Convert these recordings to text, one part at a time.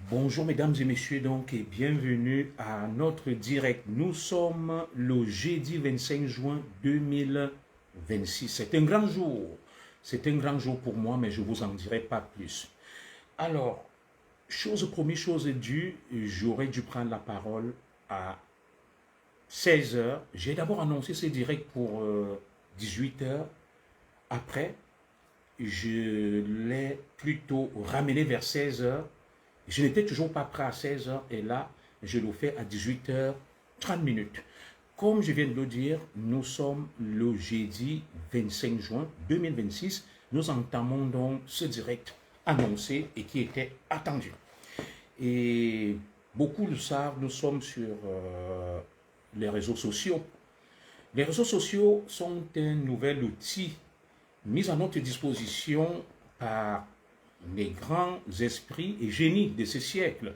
Bonjour mesdames et messieurs donc et bienvenue à notre direct. Nous sommes le jeudi 25 juin 2026. C'est un grand jour. C'est un grand jour pour moi, mais je ne vous en dirai pas plus. Alors, chose promise, chose due, j'aurais dû prendre la parole à 16 heures. J'ai d'abord annoncé ce direct pour 18 heures. Après, je l'ai plutôt ramené vers 16 heures. Je n'étais toujours pas prêt à 16 heures et là, je le fais à 18 heures 30 minutes. Comme je viens de le dire, nous sommes le jeudi 25 juin 2026. Nous entamons donc ce direct annoncé et qui était attendu. Et beaucoup le savent, nous sommes sur les réseaux sociaux. Les réseaux sociaux sont un nouvel outil mis à notre disposition par les grands esprits et génies de ce siècle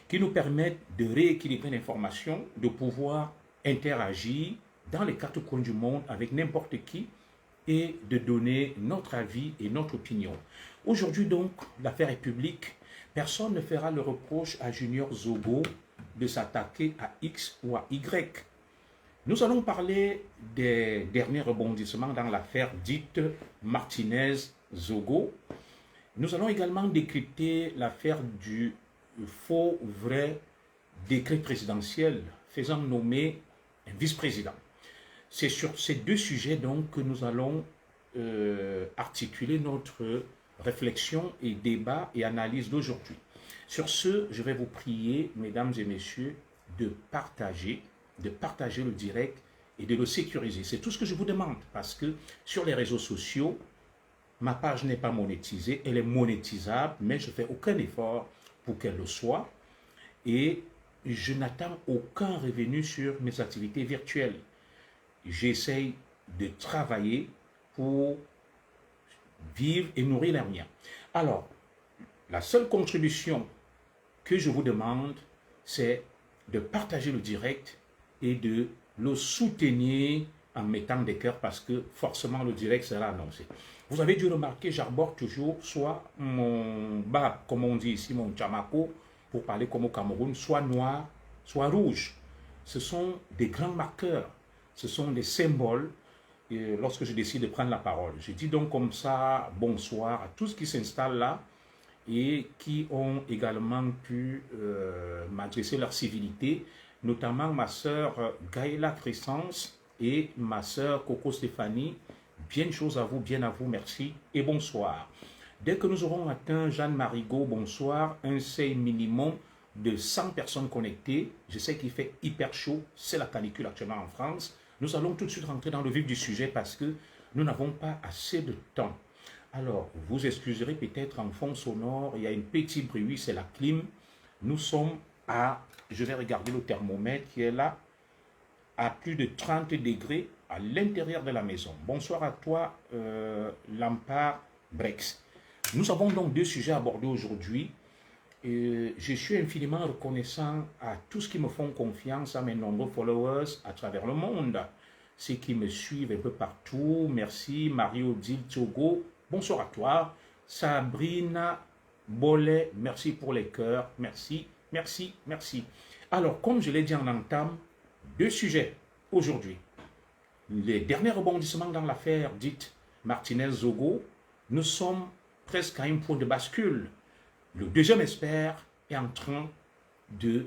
qui nous permettent de rééquilibrer l'information, de pouvoir interagir dans les quatre coins du monde avec n'importe qui et de donner notre avis et notre opinion. Aujourd'hui donc, l'affaire est publique. Personne ne fera le reproche à Junior Zogo de s'attaquer à X ou à Y. Nous allons parler des derniers rebondissements dans l'affaire dite Martinez-Zogo. Nous allons également décrypter l'affaire du faux-vrai décret présidentiel faisant nommer un vice-président. C'est sur ces deux sujets donc que nous allons articuler notre réflexion et débat et analyse d'aujourd'hui. Sur ce, je vais vous prier, mesdames et messieurs, de partager le direct et de le sécuriser. C'est tout ce que je vous demande parce que sur les réseaux sociaux, ma page n'est pas monétisée, elle est monétisable, mais je ne fais aucun effort pour qu'elle le soit et je n'attends aucun revenu sur mes activités virtuelles. J'essaye de travailler pour vivre et nourrir les miens. Alors, la seule contribution que je vous demande, c'est de partager le direct et de le soutenir en mettant des cœurs parce que forcément le direct sera annoncé. Vous avez dû remarquer, j'arbore toujours soit mon bas, comme on dit ici, mon chamako, pour parler comme au Cameroun, soit noir, soit rouge. Ce sont des grands marqueurs, ce sont des symboles lorsque je décide de prendre la parole. Je dis donc comme ça bonsoir à tous qui s'installent là et qui ont également pu m'adresser leur civilité, notamment ma sœur Gaëla Crescence et ma sœur Coco Stéphanie. Bien de choses à vous, bien à vous, merci et bonsoir. Dès que nous aurons atteint Jeanne Marigot, bonsoir, un seuil minimum de 100 personnes connectées, je sais qu'il fait hyper chaud, c'est la canicule actuellement en France, nous allons tout de suite rentrer dans le vif du sujet parce que nous n'avons pas assez de temps. Alors, vous excuserez peut-être en fond sonore, il y a un petit bruit, c'est la clim. Nous sommes à, je vais regarder le thermomètre qui est là, à plus de 30 degrés à l'intérieur de la maison. Bonsoir à toi, Lampard Brex. Nous avons donc deux sujets abordés aujourd'hui. Je suis infiniment reconnaissant à tous qui me font confiance, à mes nombreux followers à travers le monde, ceux qui me suivent un peu partout. Merci, Marie-Odile Togo. Bonsoir à toi. Sabrina Bollet, merci pour les cœurs. Merci, merci, merci. Alors, comme je l'ai dit en entame, deux sujets aujourd'hui. Les derniers rebondissements dans l'affaire dite Martinez-Zogo, nous sommes presque à un point de bascule. Le deuxième expert est en train de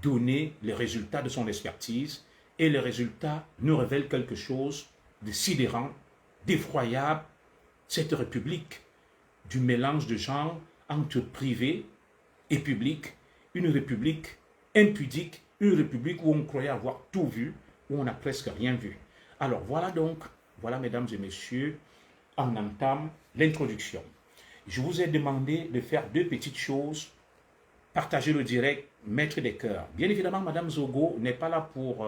donner les résultats de son expertise et les résultats nous révèlent quelque chose de sidérant, d'effroyable. Cette république du mélange de genres entre privé et public, une république impudique, une république où on croyait avoir tout vu, où on n'a presque rien vu. Alors voilà donc, voilà mesdames et messieurs, on entame l'introduction. Je vous ai demandé de faire deux petites choses, partager le direct, mettre des cœurs. Bien évidemment, Madame Zogo n'est pas là pour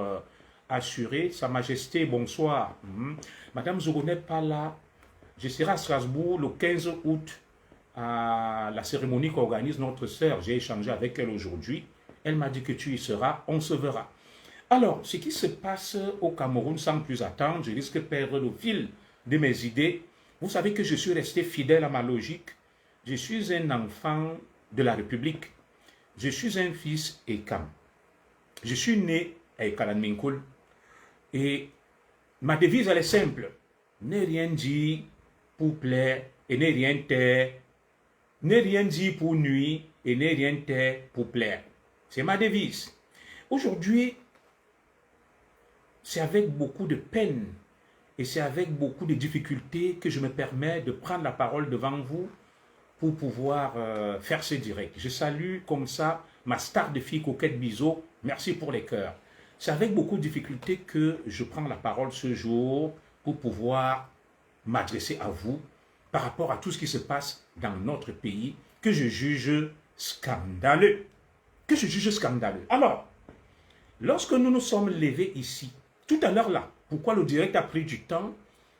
assurer Sa Majesté, bonsoir. Madame Zogo n'est pas là. Je serai à Strasbourg le 15 août à la cérémonie qu'organise notre sœur. J'ai échangé avec elle aujourd'hui. Elle m'a dit que tu y seras, on se verra. Alors, ce qui se passe au Cameroun, sans plus attendre, je risque de perdre le fil de mes idées. Vous savez que je suis resté fidèle à ma logique. Je suis un enfant de la République. je suis un fils Ekam. Je suis né à Ekalanminkoul et ma devise, elle est simple. Ne rien dire pour plaire et ne rien taire. Ne rien dire pour nuire et ne rien taire pour plaire. C'est ma devise. Aujourd'hui, c'est avec beaucoup de peine et c'est avec beaucoup de difficultés que je me permets de prendre la parole devant vous pour pouvoir faire ce direct. Je salue comme ça ma star de fille Coquette Bizot. Merci pour les cœurs. C'est avec beaucoup de difficultés que je prends la parole ce jour pour pouvoir m'adresser à vous par rapport à tout ce qui se passe dans notre pays que je juge scandaleux. Que je juge scandaleux. Alors, lorsque nous nous sommes levés ici, tout à l'heure là, pourquoi le direct a pris du temps?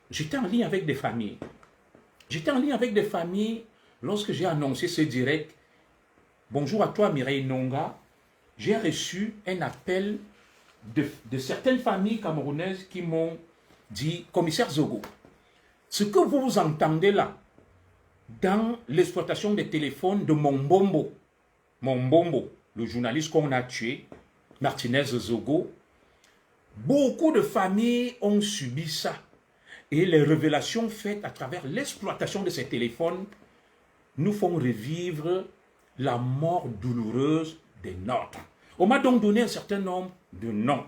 J'étais en ligne avec des familles. J'étais en ligne avec des familles lorsque j'ai annoncé ce direct. Bonjour à toi Mireille Nonga. J'ai reçu un appel de certaines familles camerounaises qui m'ont dit, commissaire Zogo, ce que vous entendez là, dans l'exploitation des téléphones de Mombombo, le journaliste qu'on a tué, Martinez Zogo, beaucoup de familles ont subi ça. Et les révélations faites à travers l'exploitation de ces téléphones nous font revivre la mort douloureuse des nôtres. On m'a donc donné un certain nombre de noms.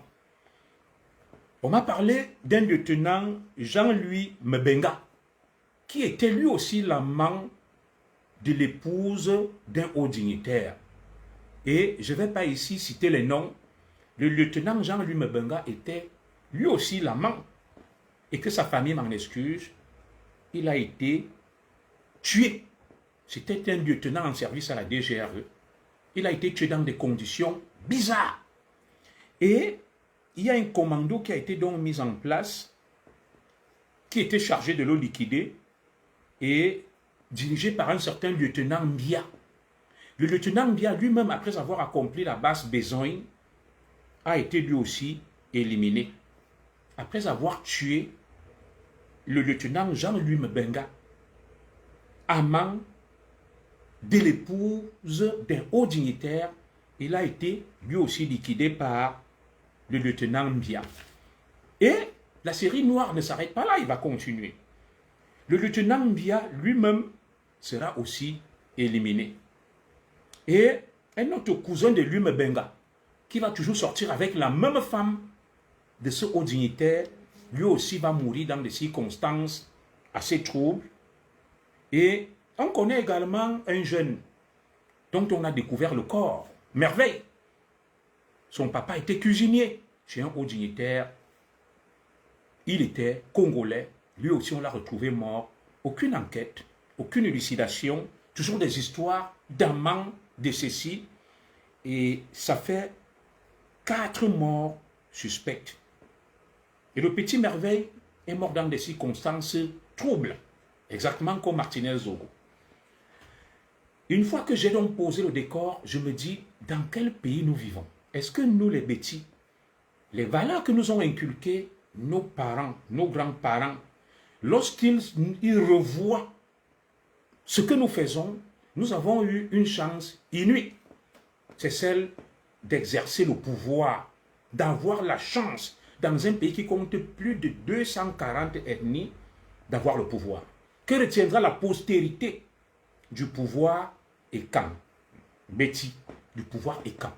On m'a parlé d'un lieutenant Jean-Louis Mbenga, qui était lui aussi l'amant de l'épouse d'un haut dignitaire. Et je ne vais pas ici citer les noms. Le lieutenant Jean-Louis Mbenga était lui aussi l'amant. Et que sa famille m'en excuse, il a été tué. C'était un lieutenant en service à la DGRE. Il a été tué dans des conditions bizarres. Et il y a un commando qui a été donc mis en place, qui était chargé de le liquider et dirigé par un certain lieutenant Mbia. Le lieutenant Mbia lui-même, après avoir accompli la basse besogne, a été lui aussi éliminé. Après avoir tué le lieutenant Jean-Louis Mbenga, amant de l'épouse d'un haut dignitaire, il a été lui aussi liquidé par le lieutenant Mbia. Et la série noire ne s'arrête pas là, il va continuer. Le lieutenant Mbia lui-même sera aussi éliminé. Et un autre cousin de lui, Mbenga, qui va toujours sortir avec la même femme de ce haut dignitaire, lui aussi va mourir dans des circonstances assez troubles. Et on connaît également un jeune dont on a découvert le corps, Merveille. Son papa était cuisinier chez un haut dignitaire. Il était congolais. Lui aussi, on l'a retrouvé mort. Aucune enquête, aucune élucidation. Toujours des histoires d'amants de ceci. Et ça fait 4 morts suspectes. Et le petit Merveille est mort dans des circonstances troubles. Exactement comme Martinez Zogo. Une fois que j'ai donc posé le décor, je me dis, dans quel pays nous vivons? Est-ce que nous, les bêtis, les valeurs que nous ont inculquées nos parents, nos grands-parents, lorsqu'ils revoient ce que nous faisons, nous avons eu une chance inouïe. C'est celle d'exercer le pouvoir, d'avoir la chance, dans un pays qui compte plus de 240 ethnies, d'avoir le pouvoir. Que retiendra la postérité du pouvoir Ekam, Betty, du pouvoir Ekam?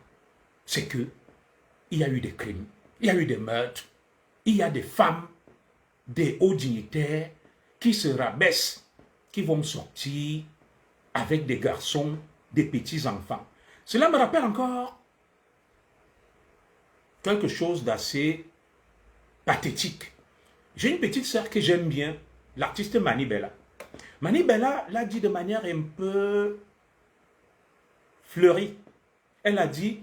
C'est que il y a eu des crimes, il y a eu des meurtres, il y a des femmes, des hauts dignitaires qui se rabaissent, qui vont sortir avec des garçons, des petits-enfants. Cela me rappelle encore quelque chose d'assez pathétique. J'ai une petite sœur que j'aime bien, l'artiste Mani Bella. Mani Bella l'a dit de manière un peu fleurie. Elle a dit,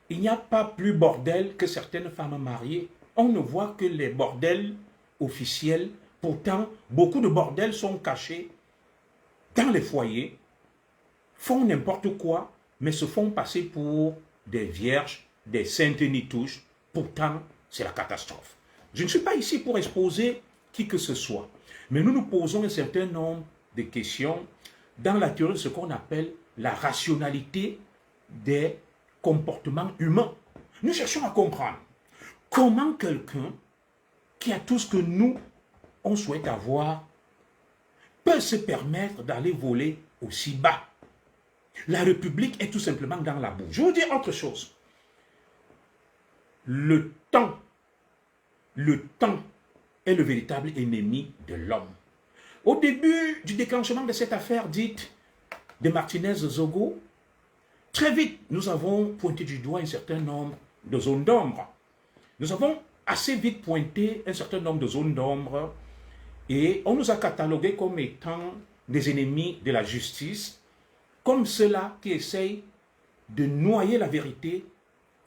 il n'y a pas plus bordel que certaines femmes mariées. On ne voit que les bordels officiels. Pourtant, beaucoup de bordels sont cachés dans les foyers, font n'importe quoi, mais se font passer pour des vierges, des saintes nitouches. Pourtant, c'est la catastrophe. Je ne suis pas ici pour exposer qui que ce soit, mais nous nous posons un certain nombre de questions dans la théorie de ce qu'on appelle la rationalité des comportements humains. Nous cherchons à comprendre comment quelqu'un qui a tout ce que nous, on souhaite avoir, peut se permettre d'aller voler aussi bas. La République est tout simplement dans la boue. Je vais vous dire autre chose. Le temps est le véritable ennemi de l'homme. Au début du déclenchement de cette affaire dite de Martinez-Zogo, très vite, nous avons pointé du doigt un certain nombre de zones d'ombre. Nous avons assez vite pointé un certain nombre de zones d'ombre et on nous a catalogués comme étant des ennemis de la justice, comme ceux-là qui essayent de noyer la vérité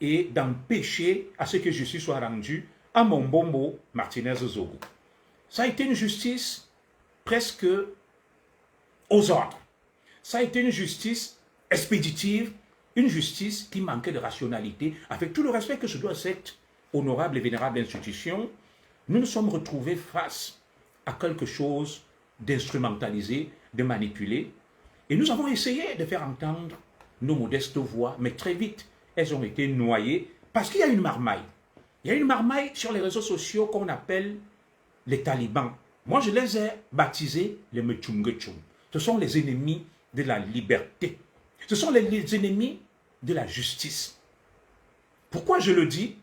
et d'empêcher à ce que justice soit rendue à Mombombo Martinez-Zogo. Ça a été une justice presque aux ordres. Ça a été une justice expéditive, une justice qui manquait de rationalité. Avec tout le respect que je dois à cette honorable et vénérable institution, nous nous sommes retrouvés face à quelque chose d'instrumentalisé, de manipulé, et nous avons essayé de faire entendre nos modestes voix, mais très vite, elles ont été noyées parce qu'il y a une marmaille. Il y a une marmaille sur les réseaux sociaux qu'on appelle les talibans. Moi, je les ai baptisés les Mechungechung. Ce sont les ennemis de la liberté. Ce sont les ennemis de la justice. Pourquoi je le dis?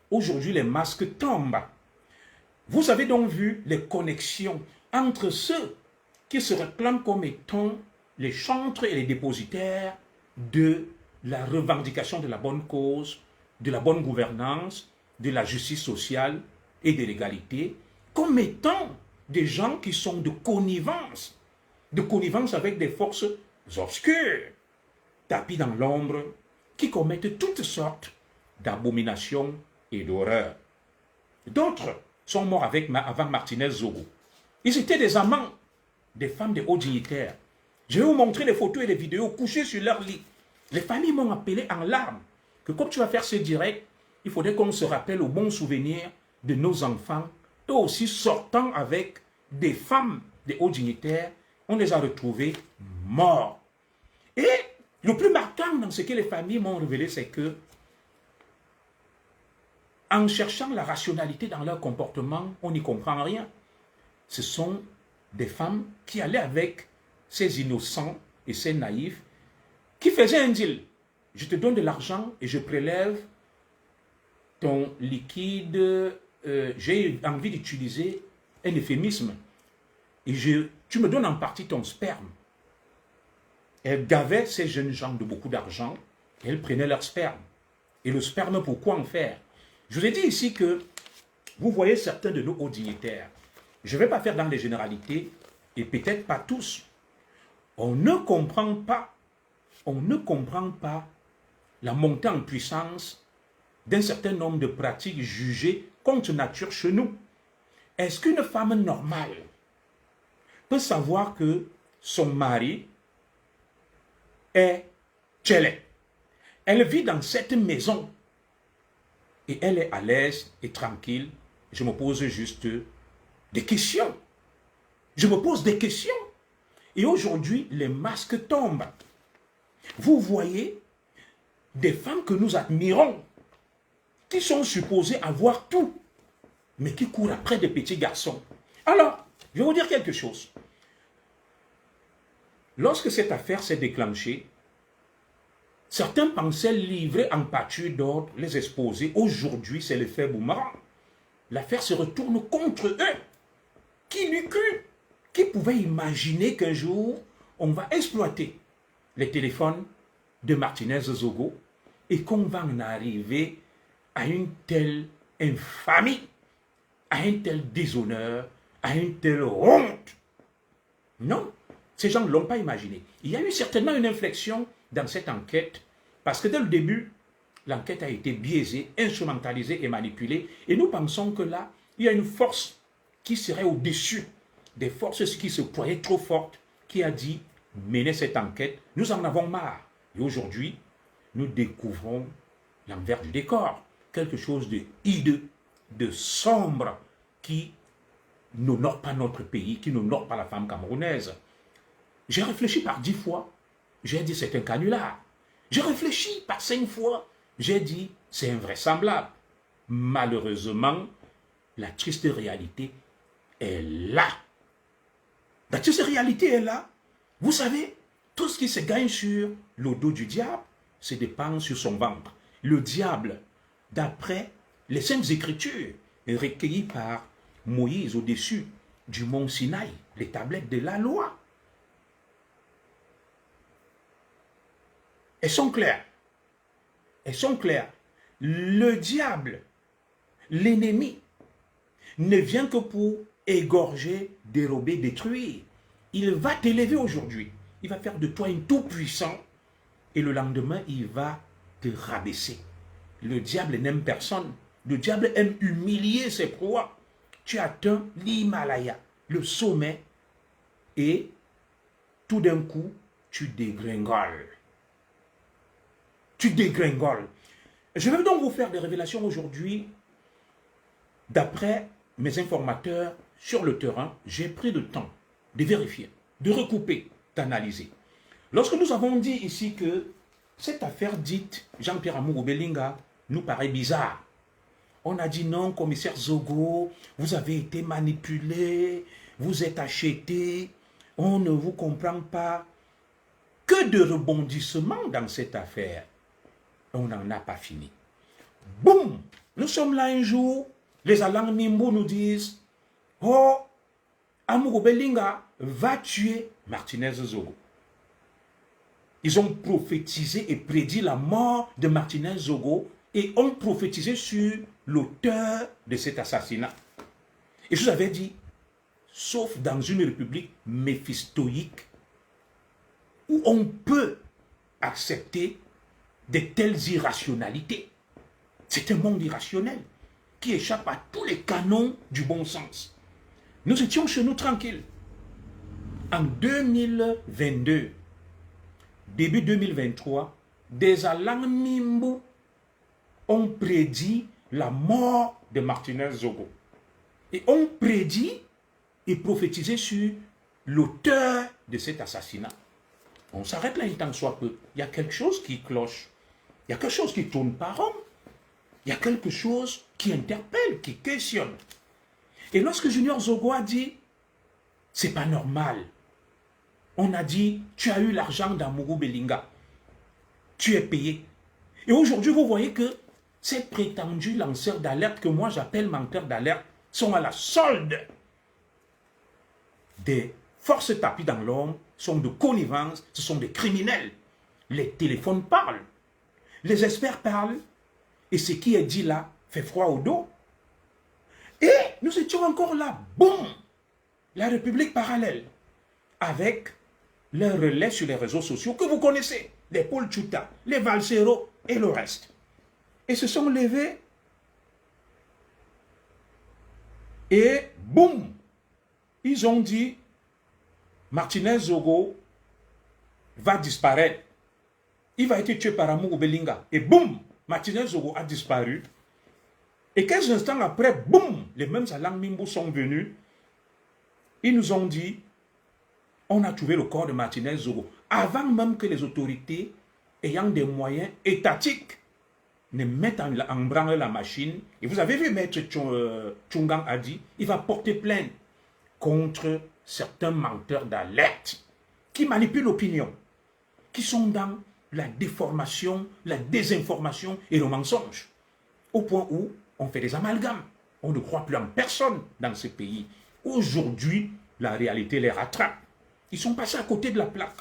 Aujourd'hui, les masques tombent. Vous avez donc vu les connexions entre ceux qui se réclament comme étant les chantres et les dépositaires de la revendication de la bonne cause, de la bonne gouvernance, de la justice sociale et de l'égalité, comme étant des gens qui sont de connivence avec des forces obscures, tapis dans l'ombre, qui commettent toutes sortes d'abominations et d'horreurs. D'autres sont morts avant Martinez-Zogo. Ils étaient des amants des femmes de hauts dignitaires. Je vais vous montrer les photos et les vidéos couchées sur leur lit. Les familles m'ont appelé en larmes que comme tu vas faire ce direct, il faudrait qu'on se rappelle au bon souvenir de nos enfants, eux aussi sortant avec des femmes de hauts dignitaires, on les a retrouvés morts. Et le plus marquant dans ce que les familles m'ont révélé, c'est que en cherchant la rationalité dans leur comportement, on n'y comprend rien. Ce sont des femmes qui allaient avec ces innocents et ces naïfs, qui faisaient un deal. Je te donne de l'argent et je prélève ton liquide. J'ai envie d'utiliser un euphémisme. Et tu me donnes en partie ton sperme. Elle gavait ces jeunes gens de beaucoup d'argent et elle prenait leur sperme. Et le sperme, pourquoi en faire? Je vous ai dit ici que vous voyez certains de nos hauts dignitaires. Je ne vais pas faire dans les généralités et peut-être pas tous. On ne comprend pas la montée en puissance d'un certain nombre de pratiques jugées contre nature chez nous. Est-ce qu'une femme normale peut savoir que son mari est tchélé? Elle vit dans cette maison et elle est à l'aise et tranquille. Je me pose juste des questions. Je me pose des questions. Et aujourd'hui, les masques tombent. Vous voyez des femmes que nous admirons, qui sont supposées avoir tout, mais qui courent après des petits garçons. Alors, je vais vous dire quelque chose. Lorsque cette affaire s'est déclenchée, certains pensaient livrer en pâture d'ordre, les exposer. Aujourd'hui, c'est l'effet boomerang. L'affaire se retourne contre eux. Qui l'eût cru? Qui pouvait imaginer qu'un jour, on va exploiter les téléphones de Martinez-Zogo et qu'on va en arriver à une telle infamie, à un tel déshonneur, à une telle honte? Non, ces gens ne l'ont pas imaginé. Il y a eu certainement une inflexion dans cette enquête, parce que dès le début, l'enquête a été biaisée, instrumentalisée et manipulée, et nous pensons que là, il y a une force qui serait au-dessus des forces qui se croyaient trop fortes, qui a dit, menez cette enquête, nous en avons marre. Et aujourd'hui, nous découvrons l'envers du décor, quelque chose de hideux, de sombre, qui n'honore pas notre pays, qui n'honore pas la femme camerounaise. J'ai réfléchi par 10 fois, j'ai dit c'est un canular. J'ai réfléchi par 5 fois. J'ai dit, c'est invraisemblable. Malheureusement, la triste réalité est là. La triste réalité est là. Vous savez, tout ce qui se gagne sur le dos du diable se dépend sur son ventre. Le diable, d'après les Saintes Écritures, recueillies par Moïse au-dessus du mont Sinaï, les tablettes de la loi, elles sont claires. Elles sont claires. Le diable, l'ennemi, ne vient que pour égorger, dérober, détruire. Il va t'élever aujourd'hui. Il va faire de toi un tout-puissant. Et le lendemain, il va te rabaisser. Le diable n'aime personne. Le diable aime humilier ses proies. Tu atteins l'Himalaya, le sommet, et tout d'un coup, tu dégringoles. Tu dégringoles. Je vais donc vous faire des révélations aujourd'hui. D'après mes informateurs sur le terrain, j'ai pris le temps de vérifier, de recouper, d'analyser. Lorsque nous avons dit ici que cette affaire dite Jean-Pierre Amourou Belinga nous paraît bizarre, on a dit non, commissaire Zogo, vous avez été manipulé, vous êtes acheté, on ne vous comprend pas. Que de rebondissements dans cette affaire. On n'en a pas fini. Boum! Nous sommes là un jour, les Alang Mimbo nous disent, oh, Amourou Belinga va tuer Martinez Zogo. Ils ont prophétisé et prédit la mort de Martinez Zogo et ont prophétisé sur l'auteur de cet assassinat. Et je vous avais dit, sauf dans une république méphistoïque, où on peut accepter de telles irrationalités. C'est un monde irrationnel qui échappe à tous les canons du bon sens. Nous étions chez nous tranquilles. En 2022, début 2023, des Alang Mimbo ont prédit la mort de Martinez Zogo. Et ont prédit et prophétisé sur l'auteur de cet assassinat. On s'arrête là un tant soit peu. Il y a quelque chose qui cloche. Il y a quelque chose qui tourne pas rond. Il y a quelque chose qui interpelle, qui questionne. Et lorsque Junior Zogo a dit, c'est pas normal. On a dit, tu as eu l'argent d'Amourou Belinga. Tu es payé. Et aujourd'hui, vous voyez que ces prétendus lanceurs d'alerte que moi j'appelle menteurs d'alerte sont à la solde des forces tapies dans l'homme, sont de connivence, ce sont des criminels. Les téléphones parlent, les experts parlent, et ce qui est dit là fait froid au dos. Et nous étions encore là, boum, la République parallèle, avec les relais sur les réseaux sociaux que vous connaissez, les Paul Chuta, les Valsero et le reste. Et se sont levés, et boum, ils ont dit, Martinez Zogo va disparaître. Il va être tué par Amourou Belinga. Et boum, Martinez Zogo a disparu. Et 15 instants après, boum, les mêmes Alang Mimbo sont venus. Ils nous ont dit, on a trouvé le corps de Martinez Zogo. Avant même que les autorités ayant des moyens étatiques ne mettent en branle la machine. Et vous avez vu Maître Tchungang a dit, il va porter plainte contre certains menteurs d'alerte qui manipulent l'opinion, qui sont dans la déformation, la désinformation et le mensonge, au point où on fait des amalgames. On ne croit plus en personne dans ce pays. Aujourd'hui, la réalité les rattrape. Ils sont passés à côté de la plaque.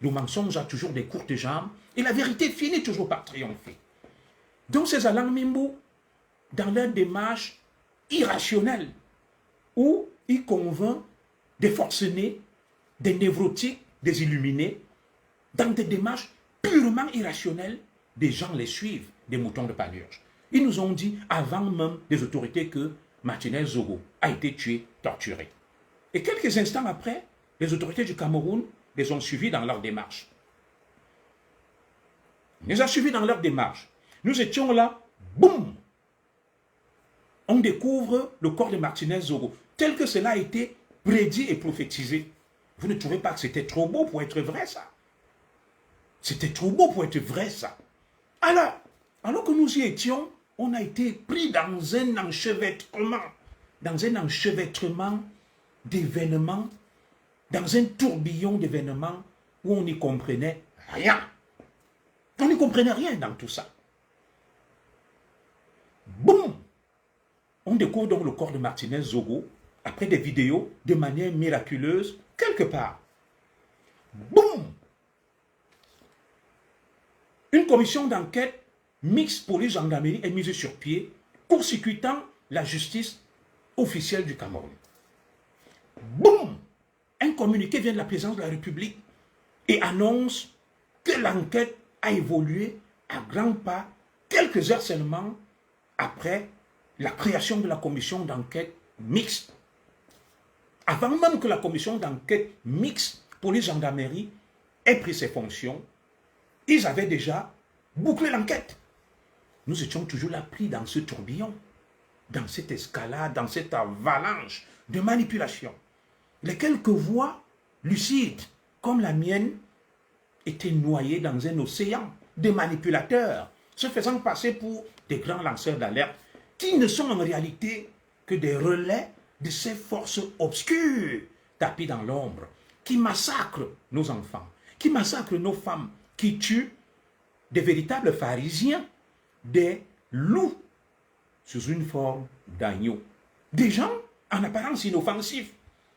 Le mensonge a toujours des courtes jambes et la vérité finit toujours par triompher. Donc ces Alang Mimbo, dans leur démarche irrationnelle, où ils convainquent des forcenés, des névrotiques, des illuminés, dans des démarches purement irrationnelles, des gens les suivent, des moutons de Panurge. Ils nous ont dit, avant même des autorités, que Martinez Zogo a été tué, torturé. Et quelques instants après, les autorités du Cameroun les ont suivis dans leur démarche. Ils les ont suivis dans leur démarche. Nous étions là, boum, on découvre le corps de Martinez Zogo, tel que cela a été prédit et prophétisé. Vous ne trouvez pas que c'était trop beau pour être vrai, ça? C'était trop beau pour être vrai, ça. Alors que nous y étions, on a été pris dans un enchevêtrement d'événements, dans un tourbillon d'événements où on n'y comprenait rien. On n'y comprenait rien dans tout ça. Boum! On découvre donc le corps de Martinez Zogo, après des vidéos, de manière miraculeuse, quelque part. Boum! Une commission d'enquête mixte police-gendarmerie est mise sur pied, court-circuitant la justice officielle du Cameroun. Boum! Un communiqué vient de la présidence de la République et annonce que l'enquête a évolué à grands pas quelques heures seulement après la création de la commission d'enquête mixte. Avant même que la commission d'enquête mixte police-gendarmerie ait pris ses fonctions, ils avaient déjà bouclé l'enquête. Nous étions toujours là pris dans ce tourbillon, dans cette escalade, dans cette avalanche de manipulation. Les quelques voix lucides, comme la mienne, étaient noyées dans un océan de manipulateurs, se faisant passer pour des grands lanceurs d'alerte, qui ne sont en réalité que des relais de ces forces obscures, tapis dans l'ombre, qui massacrent nos enfants, qui massacrent nos femmes, qui tuent des véritables pharisiens, des loups sous une forme d'agneau. Des gens en apparence inoffensifs,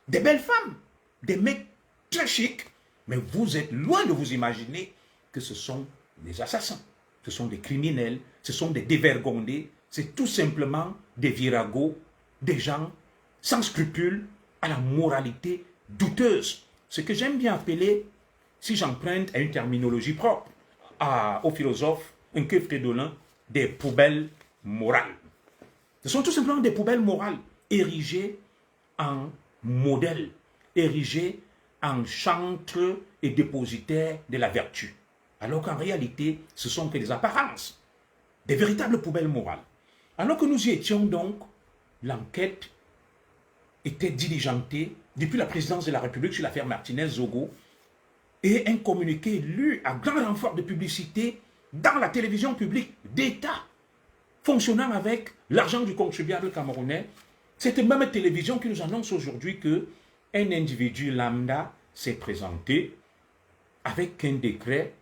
des belles femmes, des mecs très chics, mais vous êtes loin de vous imaginer que ce sont des assassins, ce sont des criminels, ce sont des dévergondés, c'est tout simplement des viragos, des gens sans scrupules, à la moralité douteuse. Ce que j'aime bien appeler, si j'emprunte à une terminologie propre, au philosophe Nkev Tedolin, des poubelles morales. Ce sont tout simplement des poubelles morales érigées en modèle, érigées en chantre et dépositaire de la vertu. Alors qu'en réalité, ce sont que des apparences, des véritables poubelles morales. Alors que nous y étions donc, l'enquête était diligentée depuis la présidence de la République sur l'affaire Martinez Zogo, et un communiqué lu à grand renfort de publicité dans la télévision publique d'État, fonctionnant avec l'argent du contribuable camerounais. Cette même télévision qui nous annonce aujourd'hui qu'un individu lambda s'est présenté avec un décret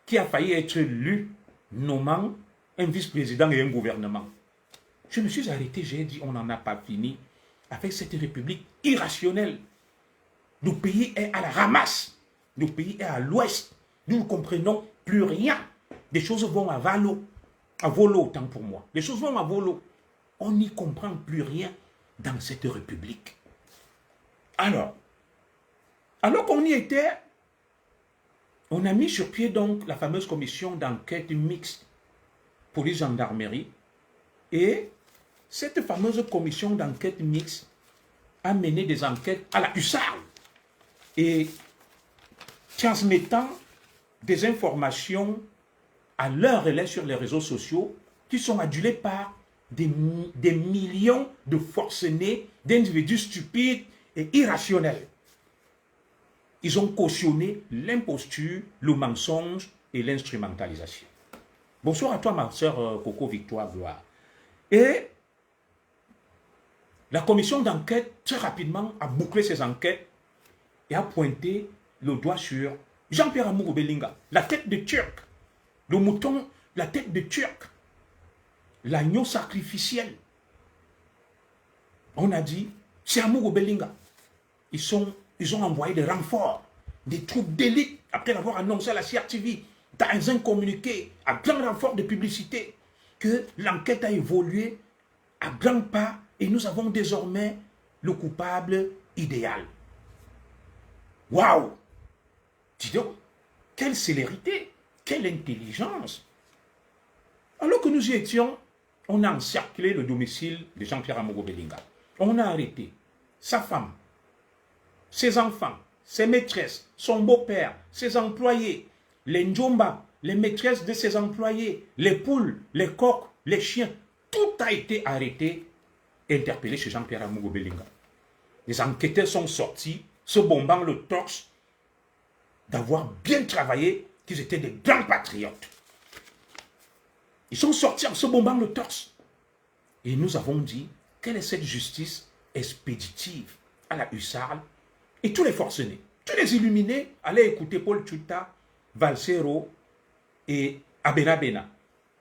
qui a failli être lu, nommant un vice-président et un gouvernement. Je me suis arrêté, j'ai dit, on n'en a pas fini avec cette république irrationnelle. Le pays est à la ramasse. Le pays est à l'ouest. Nous ne comprenons plus rien. Les choses vont à volo. À volo, autant pour moi. Les choses vont à volo. On n'y comprend plus rien dans cette république. Alors qu'on y était, on a mis sur pied donc la fameuse commission d'enquête mixte police-gendarmerie. Et cette fameuse commission d'enquête mixte a mené des enquêtes à la hussarde. Et transmettant des informations à leur relais sur les réseaux sociaux qui sont adulés par des millions de forcenés, d'individus stupides et irrationnels. Ils ont cautionné l'imposture, le mensonge et l'instrumentalisation. Bonsoir à toi, ma sœur Coco Victoire Gloire. Et la commission d'enquête, très rapidement, a bouclé ses enquêtes et a pointé le doigt sur Jean-Pierre Amourou Belinga, la tête de Turc, le mouton, la tête de Turc, l'agneau sacrificiel. On a dit, c'est Amourou Belinga. Ils ont envoyé des renforts, des troupes d'élite, après l'avoir annoncé à la CRTV, dans un communiqué, à grand renfort de publicité, que l'enquête a évolué à grands pas et nous avons désormais le coupable idéal. Waouh! Dis donc, quelle célérité, quelle intelligence! Alors que nous y étions, on a encerclé le domicile de Jean-Pierre Amourou Belinga. On a arrêté sa femme, ses enfants, ses maîtresses, son beau-père, ses employés, les Ndjomba, les maîtresses de ses employés, les poules, les coqs, les chiens. Tout a été arrêté et interpellé chez Jean-Pierre Amourou Belinga. Les enquêteurs sont sortis, se bombant le torse d'avoir bien travaillé qu'ils étaient des grands patriotes. Ils sont sortis en se bombant le torse. Et nous avons dit, quelle est cette justice expéditive à la hussarde? Et tous les forcenés, tous les illuminés allaient écouter Paul Tchouta, Valsero et Abenabena.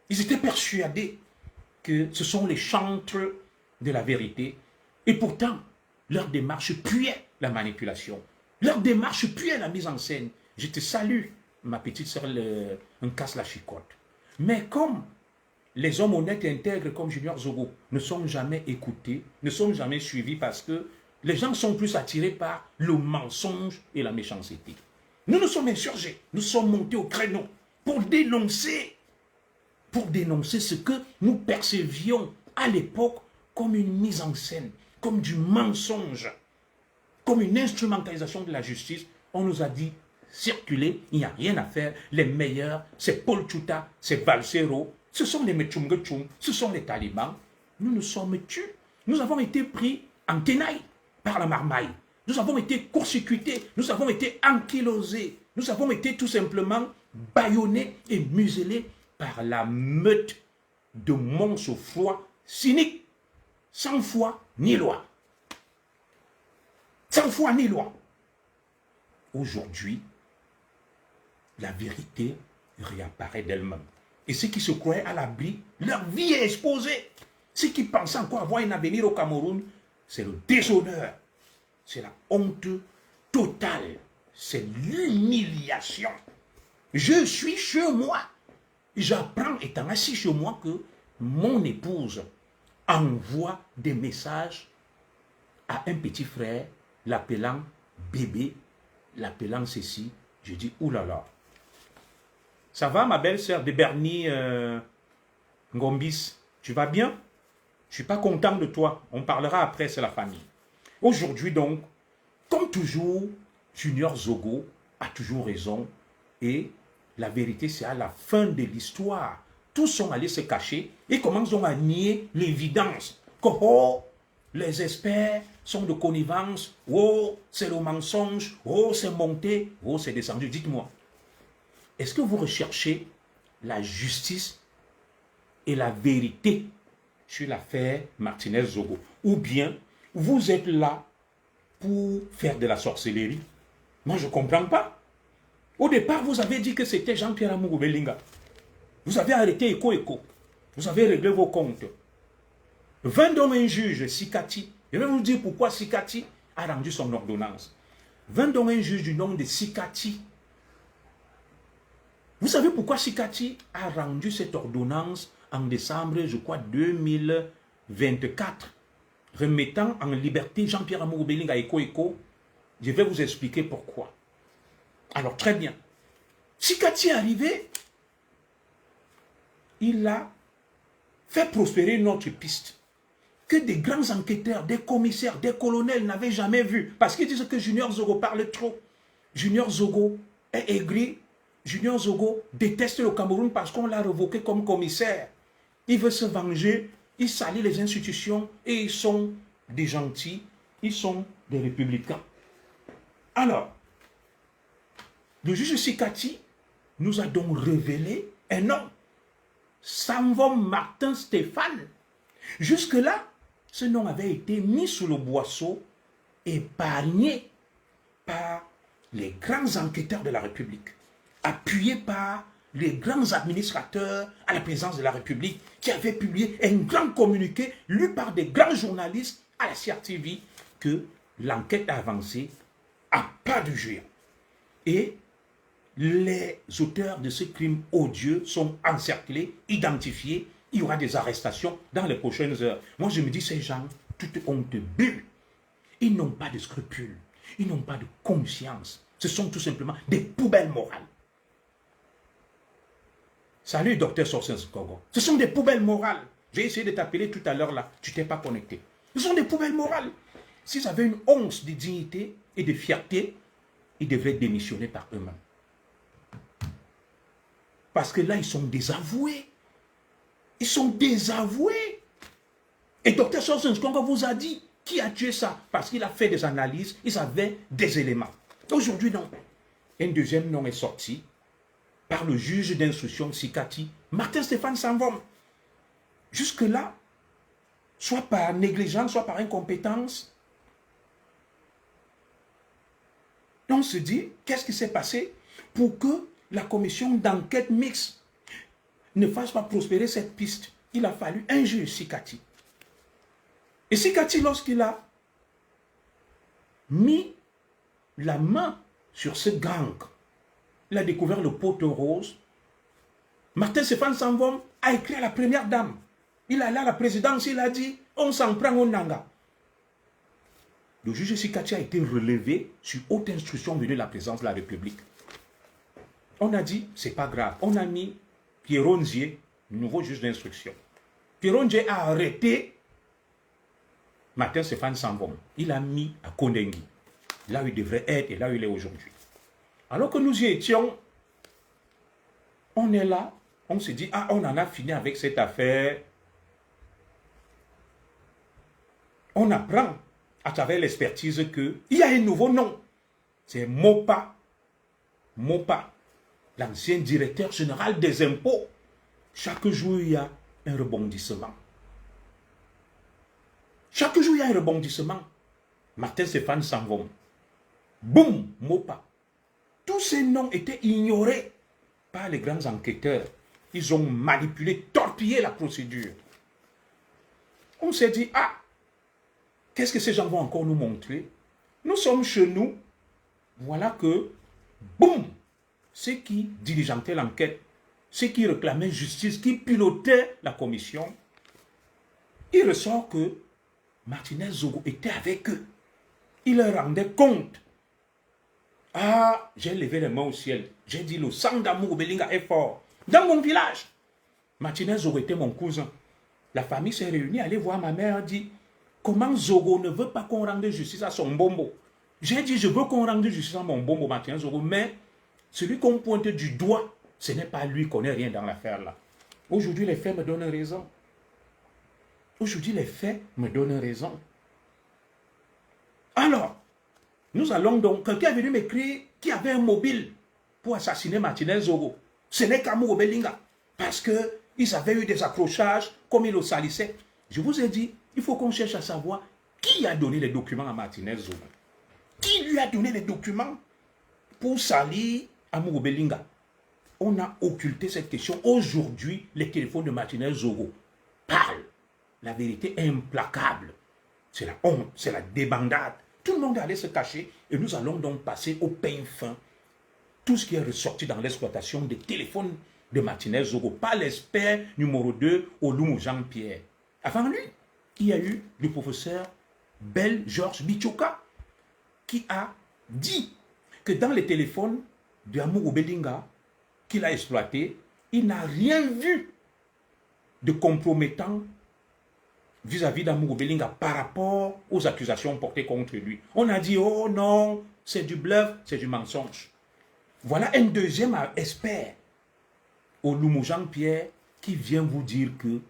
Ils étaient persuadés que ce sont les chantres de la vérité. Et pourtant, leur démarche puait la manipulation. Leur démarche puait la mise en scène. Je te salue, ma petite sœur, un casse la chicotte. Mais comme les hommes honnêtes et intègres comme Junior Zogo ne sont jamais écoutés, ne sont jamais suivis parce que les gens sont plus attirés par le mensonge et la méchanceté. Nous nous sommes insurgés, nous sommes montés au créneau pour dénoncer ce que nous percevions à l'époque comme une mise en scène, comme du mensonge, comme une instrumentalisation de la justice. On nous a dit, circuler, il n'y a rien à faire, les meilleurs, c'est Paul Tchouta, c'est Valsero, ce sont les Metchungetchoum, ce sont les talibans. Nous nous sommes tués, nous avons été pris en tenaille par la marmaille, nous avons été court-circuités, nous avons été ankylosés, nous avons été tout simplement bâillonnés et muselés par la meute de monstres froids cyniques, sans foi ni loi. Sans foi ni loi. Aujourd'hui, la vérité réapparaît d'elle-même. Et ceux qui se croyaient à l'abri, leur vie est exposée. Ceux qui pensaient encore avoir un avenir au Cameroun, c'est le déshonneur, c'est la honte totale, c'est l'humiliation. Je suis chez moi. J'apprends, étant assis chez moi, que mon épouse envoie des messages à un petit frère, l'appelant bébé, l'appelant ceci. Je dis, oulala. Ça va, ma belle-sœur de Bernie Ngombis? Tu vas bien? Je ne suis pas content de toi. On parlera après, c'est la famille. Aujourd'hui donc, comme toujours, Junior Zogo a toujours raison. Et la vérité, c'est à la fin de l'histoire. Tous sont allés se cacher et commencent donc à nier l'évidence. Que oh, les experts sont de connivence. Oh, c'est le mensonge. Oh, c'est monté. Oh, c'est descendu. Dites-moi, est-ce que vous recherchez la justice et la vérité sur l'affaire Martinez-Zogo? Ou bien vous êtes là pour faire de la sorcellerie? Moi, je ne comprends pas. Au départ, vous avez dit que c'était Jean-Pierre Amourou Belinga. Vous avez arrêté Eko. Vous avez réglé vos comptes. 20 donc un juge, Sikati. Je vais vous dire pourquoi Sikati a rendu son ordonnance. 20 donc un juge du nom de Sikati. Vous savez pourquoi Sikati a rendu cette ordonnance en décembre, je crois, 2024, remettant en liberté Jean-Pierre Amourou Belinga à Eko. Je vais vous expliquer pourquoi. Alors, très bien. Sikati est arrivé, il a fait prospérer notre piste que des grands enquêteurs, des commissaires, des colonels n'avaient jamais vu. Parce qu'ils disent que Junior Zogo parle trop. Junior Zogo est aigri. Junior Zogo déteste le Cameroun parce qu'on l'a révoqué comme commissaire. Il veut se venger, il salit les institutions et ils sont des gentils, ils sont des républicains. Alors, le juge Sikati nous a donc révélé un homme, Samvom Martin Stéphane. Jusque-là, ce nom avait été mis sous le boisseau, épargné par les grands enquêteurs de la République, appuyé par les grands administrateurs à la présidence de la République, qui avaient publié un grand communiqué lu par des grands journalistes à la CRTV que l'enquête a avancé à pas de géant. Et les auteurs de ce crime odieux sont encerclés, identifiés. Il y aura des arrestations dans les prochaines heures. Moi, je me dis, ces gens, toute honte bulle. Ils n'ont pas de scrupules. Ils n'ont pas de conscience. Ce sont tout simplement des poubelles morales. Salut, docteur Sorsens Kogo. Ce sont des poubelles morales. J'ai essayé de t'appeler tout à l'heure là. Tu t'es pas connecté. Ce sont des poubelles morales. S'ils avaient une once de dignité et de fierté, ils devraient démissionner par eux-mêmes. Parce que là, ils sont désavoués. Ils sont désavoués. Et docteur Sorsens Kogo vous a dit qui a tué ça. Parce qu'il a fait des analyses, ils avaient des éléments. Aujourd'hui, non. Un deuxième nom est sorti. par le juge d'instruction Sikati, Martin Stéphane Sanvom. Jusque-là, soit par négligence, soit par incompétence, on se dit, qu'est-ce qui s'est passé pour que la commission d'enquête mixte ne fasse pas prospérer cette piste? Il a fallu un juge, Sikati. Et Sikati, lorsqu'il a mis la main sur ce gang, il a découvert le poteau rose. Martin Stéphane Sanvom a écrit à la première dame. Il est allé à la présidence, il a dit, on s'en prend au Nanga. Le juge Sikati a été relevé sur haute instruction venue de la présidence de la République. On a dit, c'est pas grave. On a mis Pierre Onzier, nouveau juge d'instruction. Pierre Onzier a arrêté Martin Stéphane Sanvom. Il a mis à Kondengi, là où il devrait être et là où il est aujourd'hui. Alors que nous y étions, on est là, on se dit, ah, on en a fini avec cette affaire. On apprend à travers l'expertise qu'il y a un nouveau nom. C'est Mopa. Mopa, l'ancien directeur général des impôts. Chaque jour, il y a un rebondissement. Chaque jour, il y a un rebondissement. Martin Stéphane Sanvom. Boum, Mopa. Tous ces noms étaient ignorés par les grands enquêteurs. Ils ont manipulé, torpillé la procédure. On s'est dit, ah, qu'est-ce que ces gens vont encore nous montrer? Nous sommes chez nous. Voilà que, boum, ceux qui diligentaient l'enquête, ceux qui réclamaient justice, qui pilotaient la commission, il ressort que Martinez Zogo était avec eux. Il leur rendait compte. Ah, j'ai levé les mains au ciel. J'ai dit, le sang d'amour Belinga est fort. Dans mon village, Martinez Zogo était mon cousin. La famille s'est réunie, allait voir ma mère, dit, comment Zogo ne veut pas qu'on rende justice à son bombo? J'ai dit, je veux qu'on rende justice à mon bombo, Martinez Zogo, mais celui qu'on pointe du doigt, ce n'est pas lui qui connaît rien dans l'affaire là. Aujourd'hui, les faits me donnent raison. Aujourd'hui, les faits me donnent raison. Alors, nous allons donc, quelqu'un est venu m'écrire qui avait un mobile pour assassiner Martinez Zogo. Ce n'est qu'Amour Belinga. Parce qu'ils avaient eu des accrochages, comme ils le salissaient. Je vous ai dit, il faut qu'on cherche à savoir qui a donné les documents à Martinez Zogo. Qui lui a donné les documents pour salir Amour Belinga? On a occulté cette question. Aujourd'hui, les téléphones de Martinez Zogo parlent. La vérité est implacable. C'est la honte, c'est la débandade. Tout le monde allait se cacher et nous allons donc passer au peigne fin. Tout ce qui est ressorti dans l'exploitation des téléphones de Martinez Zogo, pas l'expert numéro 2, Olumu Jean-Pierre. Avant lui, il y a eu le professeur Bel Georges Bichoka qui a dit que dans les téléphones de Amour Belinga qu'il a exploité, il n'a rien vu de compromettant vis-à-vis d'Amour Belinga par rapport aux accusations portées contre lui. On a dit, oh non, c'est du bluff, c'est du mensonge. Voilà un deuxième expert, Olumu Jean-Pierre, qui vient vous dire que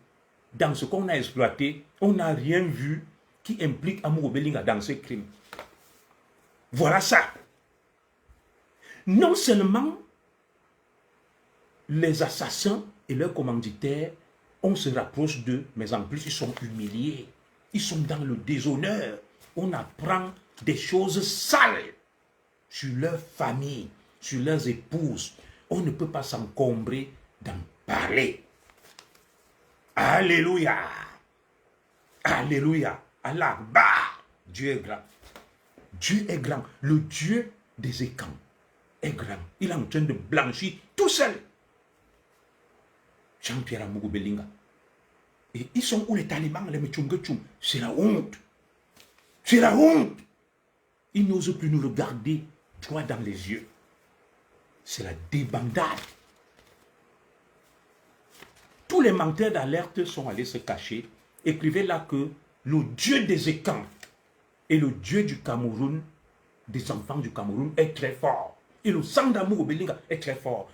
dans ce qu'on a exploité, on n'a rien vu qui implique Amour Belinga dans ce crime. Voilà ça. Non seulement les assassins et leurs commanditaires, on se rapproche d'eux, mais en plus ils sont humiliés. Ils sont dans le déshonneur. On apprend des choses sales sur leur famille, sur leurs épouses. On ne peut pas s'encombrer d'en parler. Alléluia. Alléluia. Allah, bah, Dieu est grand. Dieu est grand. Le Dieu des écrans est grand. Il est en train de blanchir tout seul. Jean-Pierre Amour Belinga. Et ils sont où les talibans, les Mechungetchum? C'est la honte. C'est la honte. Ils n'osent plus nous regarder droit dans les yeux. C'est la débandade. Tous les menteurs d'alerte sont allés se cacher. Écrivez là que le Dieu des écrans et le Dieu du Cameroun, des enfants du Cameroun, est très fort. Et le sang d'Amour Belinga est très fort.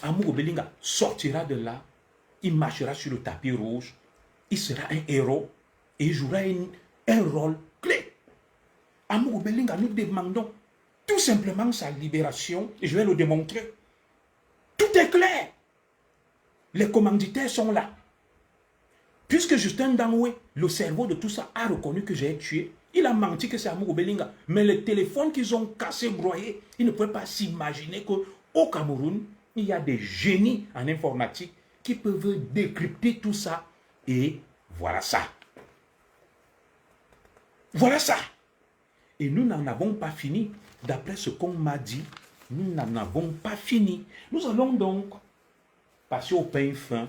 Amour Belinga sortira de là. Il marchera sur le tapis rouge. Il sera un héros. Et il jouera un rôle clé. Amour Belinga, nous demandons tout simplement sa libération. Et je vais le démontrer. Tout est clair. Les commanditaires sont là. Puisque Justin Dangoué, le cerveau de tout ça, a reconnu que j'ai tué, il a menti que c'est Amour Obelinga. Mais les téléphones qu'ils ont cassés, broyés, ils ne pouvaient pas s'imaginer qu'au Cameroun, il y a des génies en informatique qui peuvent décrypter tout ça. Et voilà ça. Voilà ça. Et nous n'en avons pas fini. D'après ce qu'on m'a dit, nous n'en avons pas fini. Nous allons donc passer au pain fin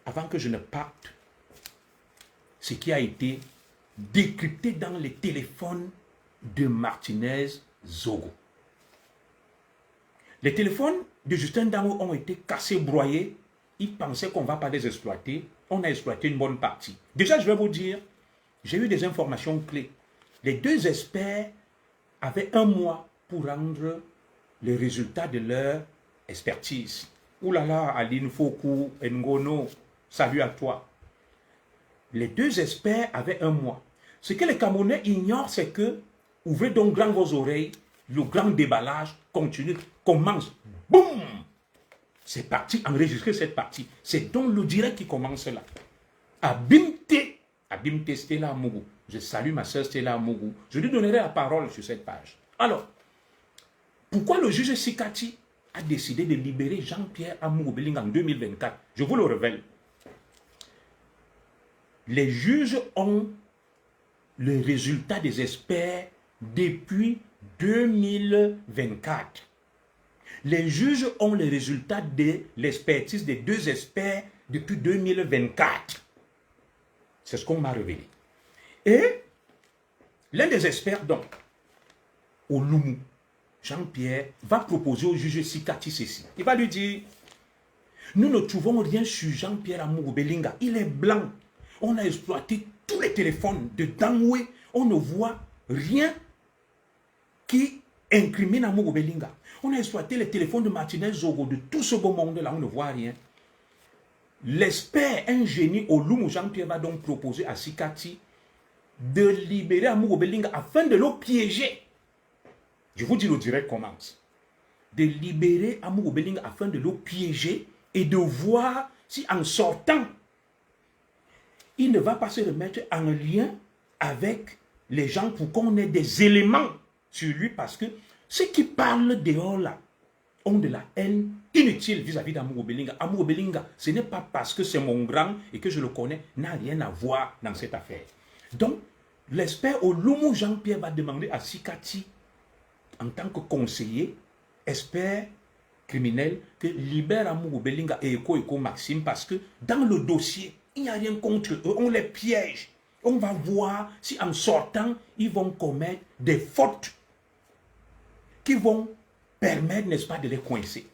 avant que je ne parte. Ce qui a été décrypté dans les téléphones de Martinez Zogo. Les téléphones de Justin Dangoué ont été cassés, broyés. Ils pensaient qu'on ne va pas les exploiter. On a exploité une bonne partie. Déjà, je vais vous dire, j'ai eu des informations clés. Les deux experts avaient 1 mois pour rendre les résultats de leur expertise. Ouh là là, Aline Fokou, Ngono, salut à toi. Les deux experts avaient 1 mois. Ce que les Camerounais ignorent, c'est que, ouvrez donc grand vos oreilles, le grand déballage continue, commence. Boum! C'est parti, enregistrez cette partie. C'est donc le direct qui commence là. Abimte Stella Mougou. Je salue ma soeur Stella Mougou. Je lui donnerai la parole sur cette page. Alors, pourquoi le juge Sikati a décidé de libérer Jean-Pierre Amour Obelinga en 2024? Je vous le révèle. Les juges ont le résultat des experts depuis 2024. Les juges ont le résultat de l'expertise des deux experts depuis 2024. C'est ce qu'on m'a révélé. Et l'un des experts, donc, Olumu, Jean-Pierre, va proposer au juge Sikati ceci. Il va lui dire, nous ne trouvons rien sur Jean-Pierre Amour Obelinga. Il est blanc. On a exploité tous les téléphones de Dangoué. On ne voit rien qui incrimine Amour Obelinga. On a exploité les téléphones de Martinez Zogo, de tout ce beau monde-là, on ne voit rien. L'expert, un génie, Olumu Jean-Pierre va donc proposer à Sikati de libérer Amour Obelinga afin de le piéger. Je vous dis, le direct commence. De libérer Amour Obelinga afin de le piéger et de voir si en sortant, il ne va pas se remettre en lien avec les gens pour qu'on ait des éléments sur lui, parce que ceux qui parlent dehors là ont de la haine inutile vis-à-vis d'Amour Obelinga. Amour Obelinga, ce n'est pas parce que c'est mon grand et que je le connais, n'a rien à voir dans cette affaire. Donc, l'expert Olumu Jean-Pierre va demander à Sikati, en tant que conseiller, expert criminel, que libère Amour Obelinga et Eko Maxime, parce que dans le dossier, il n'y a rien contre eux, on les piège. On va voir si en sortant, ils vont commettre des fautes qui vont permettre, n'est-ce pas, de les coincer.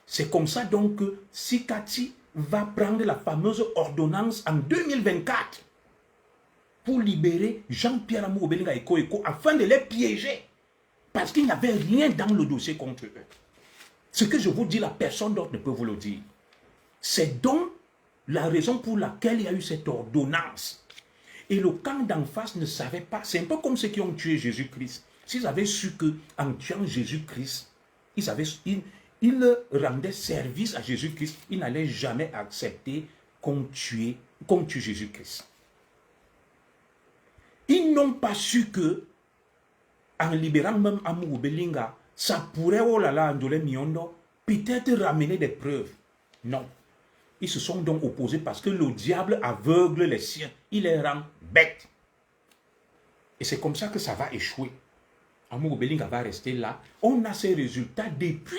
C'est comme ça donc que Sikati va prendre la fameuse ordonnance en 2024 pour libérer Jean-Pierre Amour Obelinga et Eko afin de les piéger. Parce qu'il n'y avait rien dans le dossier contre eux. Ce que je vous dis, la personne d'autre ne peut vous le dire. C'est donc la raison pour laquelle il y a eu cette ordonnance. Et le camp d'en face ne savait pas. C'est un peu comme ceux qui ont tué Jésus-Christ. S'ils avaient su qu'en tuant Jésus-Christ, ils rendaient service à Jésus-Christ, ils n'allaient jamais accepter qu'on tue Jésus-Christ. Ils n'ont pas su que, en libérant même Amour Obelinga, ça pourrait, oh là là, Ndolé Miondo, peut-être ramener des preuves. Non. Ils se sont donc opposés parce que le diable aveugle les siens. Il les rend bêtes. Et c'est comme ça que ça va échouer. Amour Obelinga va rester là. On a ces résultats depuis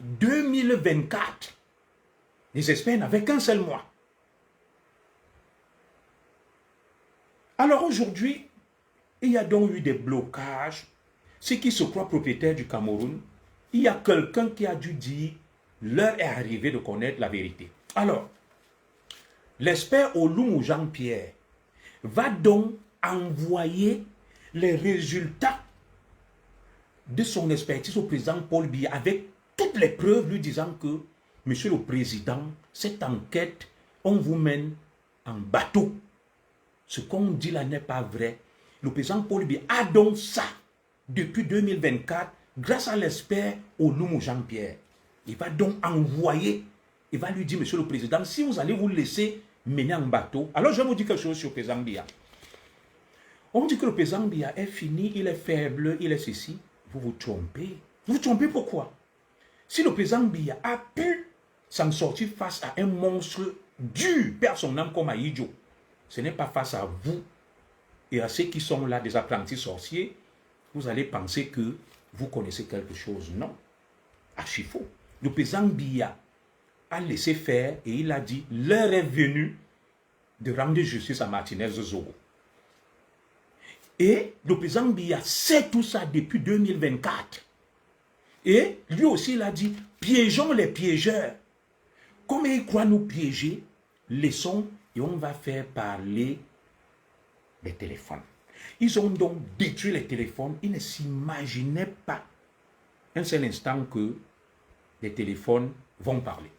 2024. Les experts n'avaient qu'un seul mois. Alors aujourd'hui, il y a donc eu des blocages. Ceux qui se croient propriétaires du Cameroun, il y a quelqu'un qui a dû dire, l'heure est arrivée de connaître la vérité. Alors, l'expert Olumu Jean-Pierre va donc envoyer les résultats de son expertise au président Paul Biya avec toutes les preuves lui disant que, Monsieur le Président, cette enquête, on vous mène en bateau. Ce qu'on dit là n'est pas vrai. Le président Paul Biya a donc ça depuis 2024 grâce à l'expert Olumu Jean-Pierre, il va donc envoyer, il va lui dire, Monsieur le Président, si vous allez vous laisser mener en bateau, alors je vais vous dire quelque chose sur le président Biya. On dit que le président Biya est fini, il est faible, il est ceci. Vous vous trompez. Vous vous trompez pourquoi? Si le président Biya a pu s'en sortir face à un monstre dur, perd son âme comme Aïdjo, ce n'est pas face à vous et à ceux qui sont là, des apprentis sorciers, vous allez penser que vous connaissez quelque chose. Non, archi faux. Le président Biya a laissé faire et il a dit, l'heure est venue de rendre justice à Martinez Zogo. Et le président Biya sait tout ça depuis 2024. Et lui aussi, il a dit, piégeons les piégeurs. Comme ils croient nous piéger, laissons et on va faire parler les téléphones. Ils ont donc détruit les téléphones. Ils ne s'imaginaient pas un seul instant que les téléphones vont parler.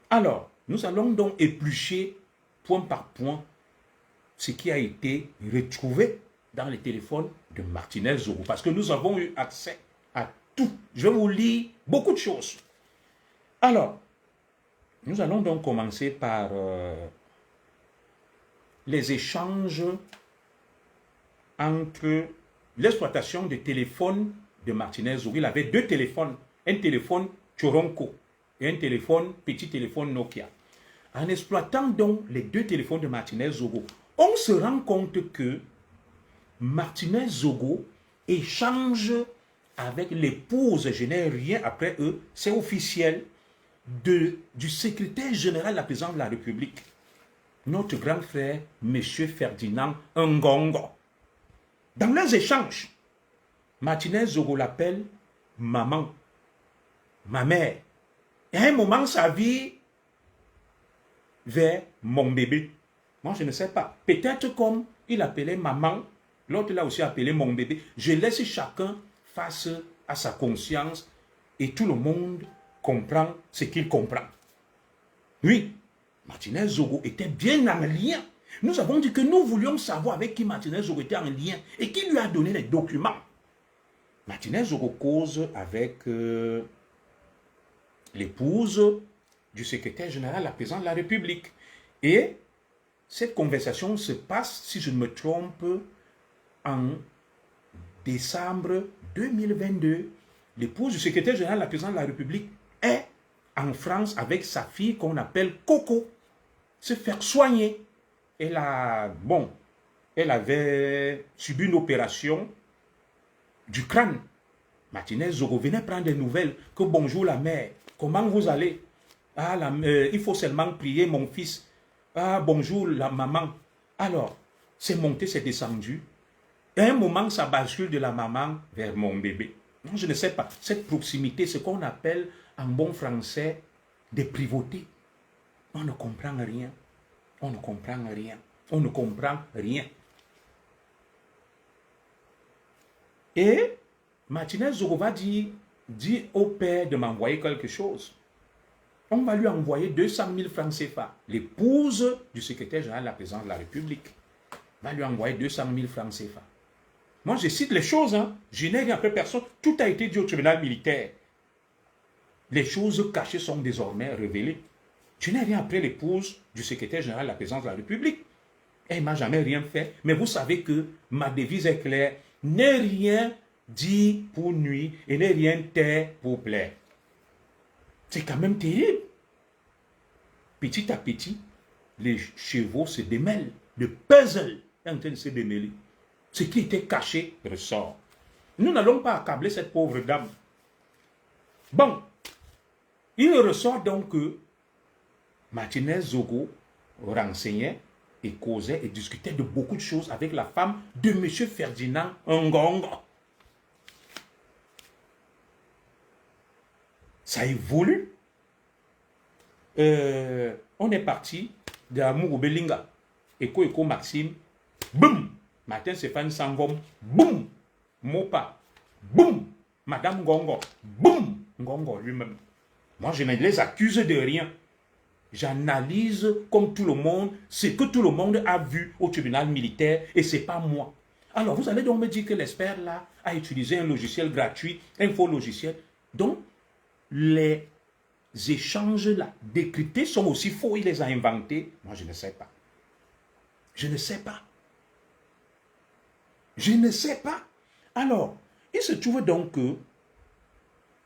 Alors, nous allons donc éplucher point par point ce qui a été retrouvé dans les téléphones de Martinez Zogo. Parce que nous avons eu accès à tout. Je vais vous lire beaucoup de choses. Alors, nous allons donc commencer par les échanges entre l'exploitation des téléphones de Martinez Zogo. Il avait deux téléphones, un téléphone Choronko et un téléphone, petit téléphone Nokia. En exploitant donc les deux téléphones de Martinez Zogo, on se rend compte que Martinez Zogo échange avec l'épouse, je n'ai rien après eux, c'est officiel, du secrétaire général de la présidence de la République, notre grand frère, M. Ferdinand Ngongo. Dans leurs échanges, Martinez Zogo l'appelle maman, ma mère. Et à un moment, sa vie vers mon bébé. Moi, je ne sais pas. Peut-être comme il appelait maman, l'autre l'a aussi appelé mon bébé. Je laisse chacun face à sa conscience et tout le monde comprend ce qu'il comprend. Oui, Martinez Zogo était bien en lien. Nous avons dit que nous voulions savoir avec qui Martinez Zogo était en lien et qui lui a donné les documents. Martinez Zogo cause avec l'épouse du secrétaire général de la présidence de la République. Et cette conversation se passe, si je ne me trompe, en décembre 2022. L'épouse du secrétaire général de la présidence de la République est en France avec sa fille qu'on appelle Coco, se faire soigner. Elle avait subi une opération du crâne. Martinez Zogo venait prendre des nouvelles, que bonjour la mère, comment vous allez? Ah, il faut seulement prier mon fils. Ah, bonjour la maman. Alors, c'est monté, c'est descendu. Et à un moment, ça bascule de la maman vers mon bébé. Non, je ne sais pas. Cette proximité, ce qu'on appelle en bon français des privautés. On ne comprend rien. On ne comprend rien. On ne comprend rien. Et Martinez Zogo va dire au père de m'envoyer quelque chose. On va lui envoyer 200 000 francs CFA. L'épouse du secrétaire général de la présidence de la République va lui envoyer 200 000 francs CFA. Moi, je cite les choses, hein. Je n'ai rien après personne. Tout a été dit au tribunal militaire. Les choses cachées sont désormais révélées. Je n'ai rien après l'épouse du secrétaire général de la présidence de la République. Elle ne m'a jamais rien fait. Mais vous savez que ma devise est claire. Ne rien dire pour nuire et ne rien taire pour plaire. C'est quand même terrible. Petit à petit, les chevaux se démêlent. Le puzzle est en train de se démêler. Ce qui était caché ressort. Nous n'allons pas accabler cette pauvre dame. Bon, il ressort donc que Martinez Zogo renseignait et causait et discutait de beaucoup de choses avec la femme de M. Ferdinand Ngongo. Ça évolue. On est parti de Amourou Belinga. Eko Maxime. Boum. Martin Stéphane Sangom. Boum. Mopa. Boum. Madame Ngongo. Boum. Ngongo lui-même. Moi, je ne les accuse de rien. J'analyse comme tout le monde ce que tout le monde a vu au tribunal militaire et ce n'est pas moi. Alors, vous allez donc me dire que l'expert là a utilisé un logiciel gratuit, un faux logiciel. Donc, les échanges là décryptés sont aussi faux. Il les a inventés. Moi, je ne sais pas. Je ne sais pas. Je ne sais pas. Alors, il se trouve donc que,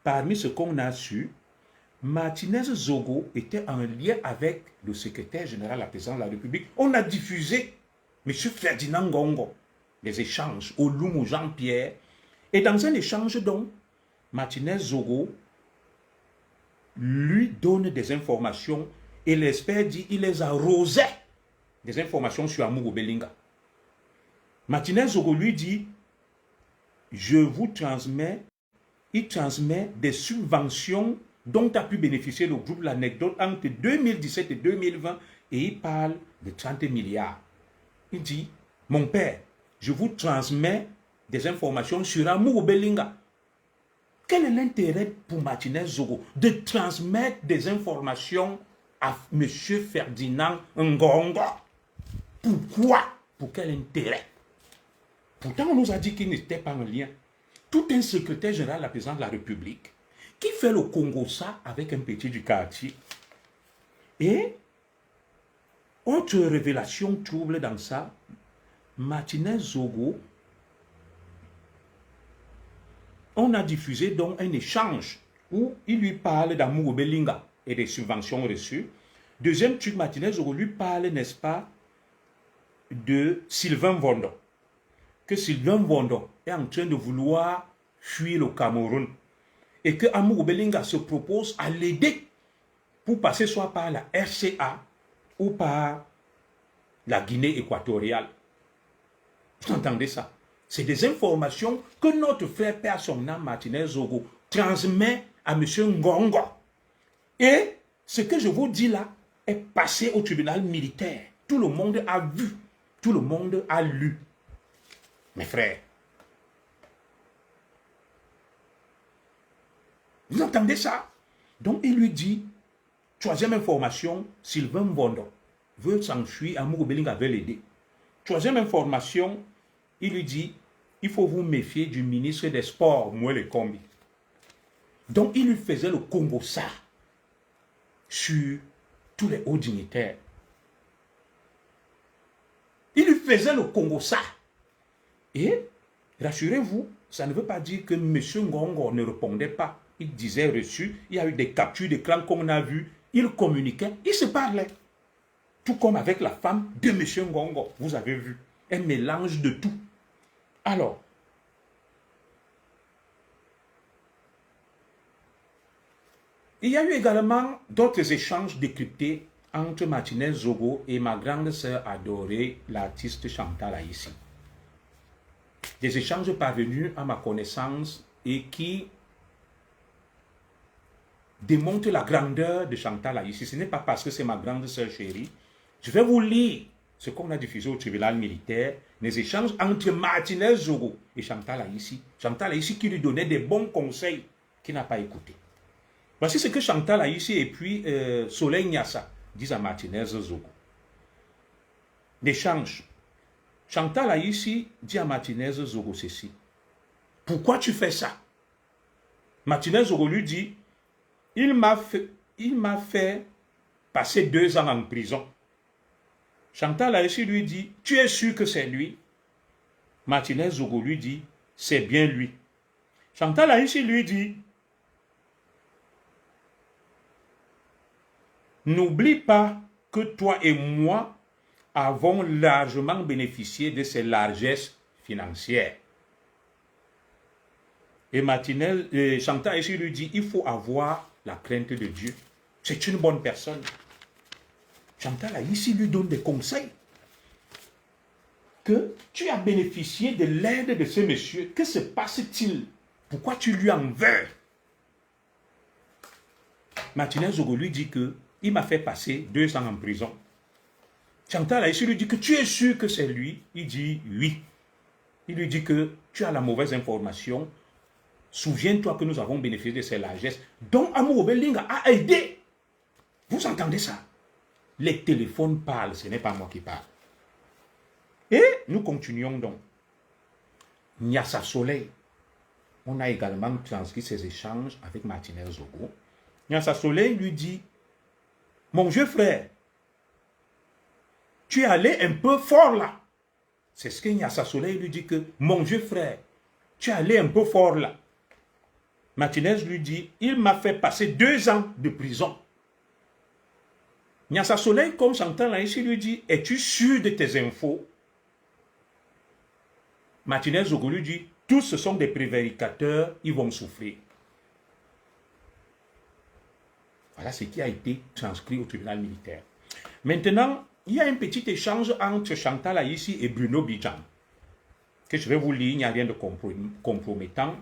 parmi ce qu'on a su, Martinez Zogo était en lien avec le secrétaire général de la présidence de la République. On a diffusé M. Ferdinand Ngongo, des échanges au Lumu Jean-Pierre. Et dans un échange donc, Martinez Zogo lui donne des informations et l'expert dit il les arrosait des informations sur Amourou Belinga. Martinez Zogo lui dit je vous transmets, il transmet des subventions dont a pu bénéficier le groupe L'Anecdote entre 2017 et 2020 et il parle de 30 milliards. Il dit, mon père, je vous transmets des informations sur Amourou Belinga. Quel est l'intérêt pour Martinez Zogo de transmettre des informations à M. Ferdinand Ngongo? Pourquoi? Pour quel intérêt? Pourtant, on nous a dit qu'il n'était pas en lien. Tout un secrétaire général de la présidence de la République qui fait le Congo ça avec un petit du quartier. Et autre révélation trouble dans ça, Martinez Zogo, on a diffusé donc un échange où il lui parle d'Amourou Belinga et des subventions reçues. Deuxième truc, Martinez Zogo lui parle, n'est-ce pas, de Sylvain Vondon. Que Sylvain Vondon est en train de vouloir fuir le Cameroun. Et que Amourou Belinga se propose à l'aider pour passer soit par la RCA ou par la Guinée équatoriale. Vous entendez ça? C'est des informations que notre frère père son nom Martinez Zogo transmet à M. Ngongo. Et ce que je vous dis là est passé au tribunal militaire. Tout le monde a vu, tout le monde a lu. Mes frères, vous entendez ça? Donc il lui dit, troisième information, Sylvain Vondon veut s'enfuir, Amourou Belinga veut l'aider. Troisième information, il lui dit, il faut vous méfier du ministre des Sports, Moelle Kombi. Donc il lui faisait le Congo ça sur tous les hauts dignitaires. Il lui faisait le Congo ça. Et rassurez-vous, ça ne veut pas dire que M. Ngongo ne répondait pas. Il disait reçu, il y a eu des captures d'écran qu'on a vues, il communiquait, il se parlait. Tout comme avec la femme de M. Ngongo, vous avez vu, un mélange de tout. Alors, il y a eu également d'autres échanges décryptés entre Martinez Zogo et ma grande sœur adorée, l'artiste Chantal Aïssi. Des échanges parvenus à ma connaissance et qui démontrent la grandeur de Chantal Aïssi. Ce n'est pas parce que c'est ma grande sœur chérie. Je vais vous lire ce qu'on a diffusé au tribunal militaire, les échanges entre Martinez Zogo et Chantal Aïssi. Chantal Aïssi qui lui donnait des bons conseils qu'il n'a pas écoutés. Voici ce que Chantal Aïssi et puis Soleil Nyassa disent à Martinez Zogo. L'échange. Chantal Aïssi dit à Martinez Zogo ceci. Pourquoi tu fais ça? Martinez Zogo lui dit, il m'a fait passer 2 ans en prison. Chantal Aïssi lui dit, tu es sûr que c'est lui? Martinez Zogo lui dit, c'est bien lui. Chantal Aïssi lui dit, n'oublie pas que toi et moi avons largement bénéficié de ces largesses financières. Et Chantal Aïssi lui dit, il faut avoir la crainte de Dieu. C'est une bonne personne. Chantal Aïssi lui donne des conseils. Que tu as bénéficié de l'aide de ce monsieur. Que se passe-t-il? Pourquoi tu lui en veux? Martinez Zogo lui dit que il m'a fait passer 2 ans en prison. Chantal Aïssi lui dit que tu es sûr que c'est lui? Il dit oui. Il lui dit que tu as la mauvaise information. Souviens-toi que nous avons bénéficié de ces largesses. Donc Amourou Belinga a aidé. Vous entendez ça? Les téléphones parlent, ce n'est pas moi qui parle. Et nous continuons donc. Nyassa Soleil. On a également transcrit ces échanges avec Martinez Zogo. Nyassa Soleil lui dit, mon vieux frère, tu es allé un peu fort là. C'est ce que Nyassa Soleil lui dit que, mon vieux frère, tu es allé un peu fort là. Martinez lui dit, il m'a fait passer 2 ans de prison. Nyassa Soleil, comme j'entends là ici, lui dit, es-tu sûr de tes infos? Martinez Zogo lui dit, tous ce sont des prévaricateurs, ils vont souffrir. Voilà ce qui a été transcrit au tribunal militaire. Maintenant, il y a un petit échange entre Chantal Aïssi et Bruno Bidjan, que je vais vous lire, il n'y a rien de compromettant.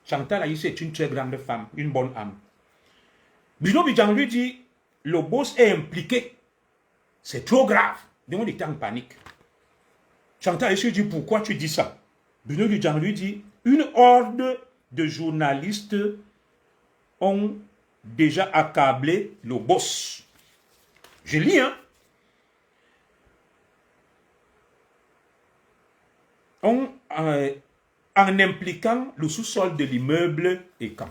Chantal Aïssi est une très grande femme, une bonne âme. Bruno Bidjan lui dit, le boss est impliqué, c'est trop grave. Donc on était en panique. Chantal Aïssi dit, pourquoi tu dis ça? Bruno Bidjan lui dit, une horde de journalistes ont déjà accablé le boss. Je lis, hein. En impliquant le sous-sol de l'immeuble et quand.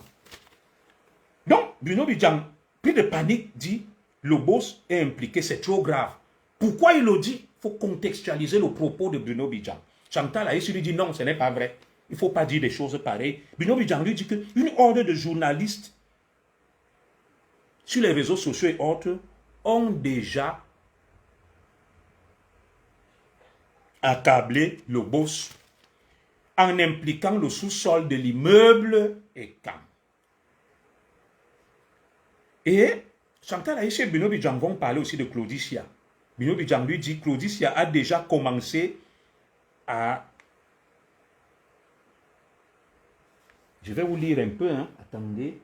Donc, Bruno Bidjan, pris de panique, dit, le boss est impliqué, c'est trop grave. Pourquoi il le dit? Il faut contextualiser le propos de Bruno Bidjan. Chantal Aïssi lui dit, non, ce n'est pas vrai. Il ne faut pas dire des choses pareilles. Bruno Bidjan lui dit qu'une horde de journalistes sur les réseaux sociaux et autres ont déjà accablé le boss en impliquant le sous-sol de l'immeuble et quand. Et Chantal Aïssi et Bruno Bidjan vont parler aussi de Claudicia. Bruno Bidjan lui dit, Claudicia a déjà commencé à... Je vais vous lire un peu, hein. Attendez.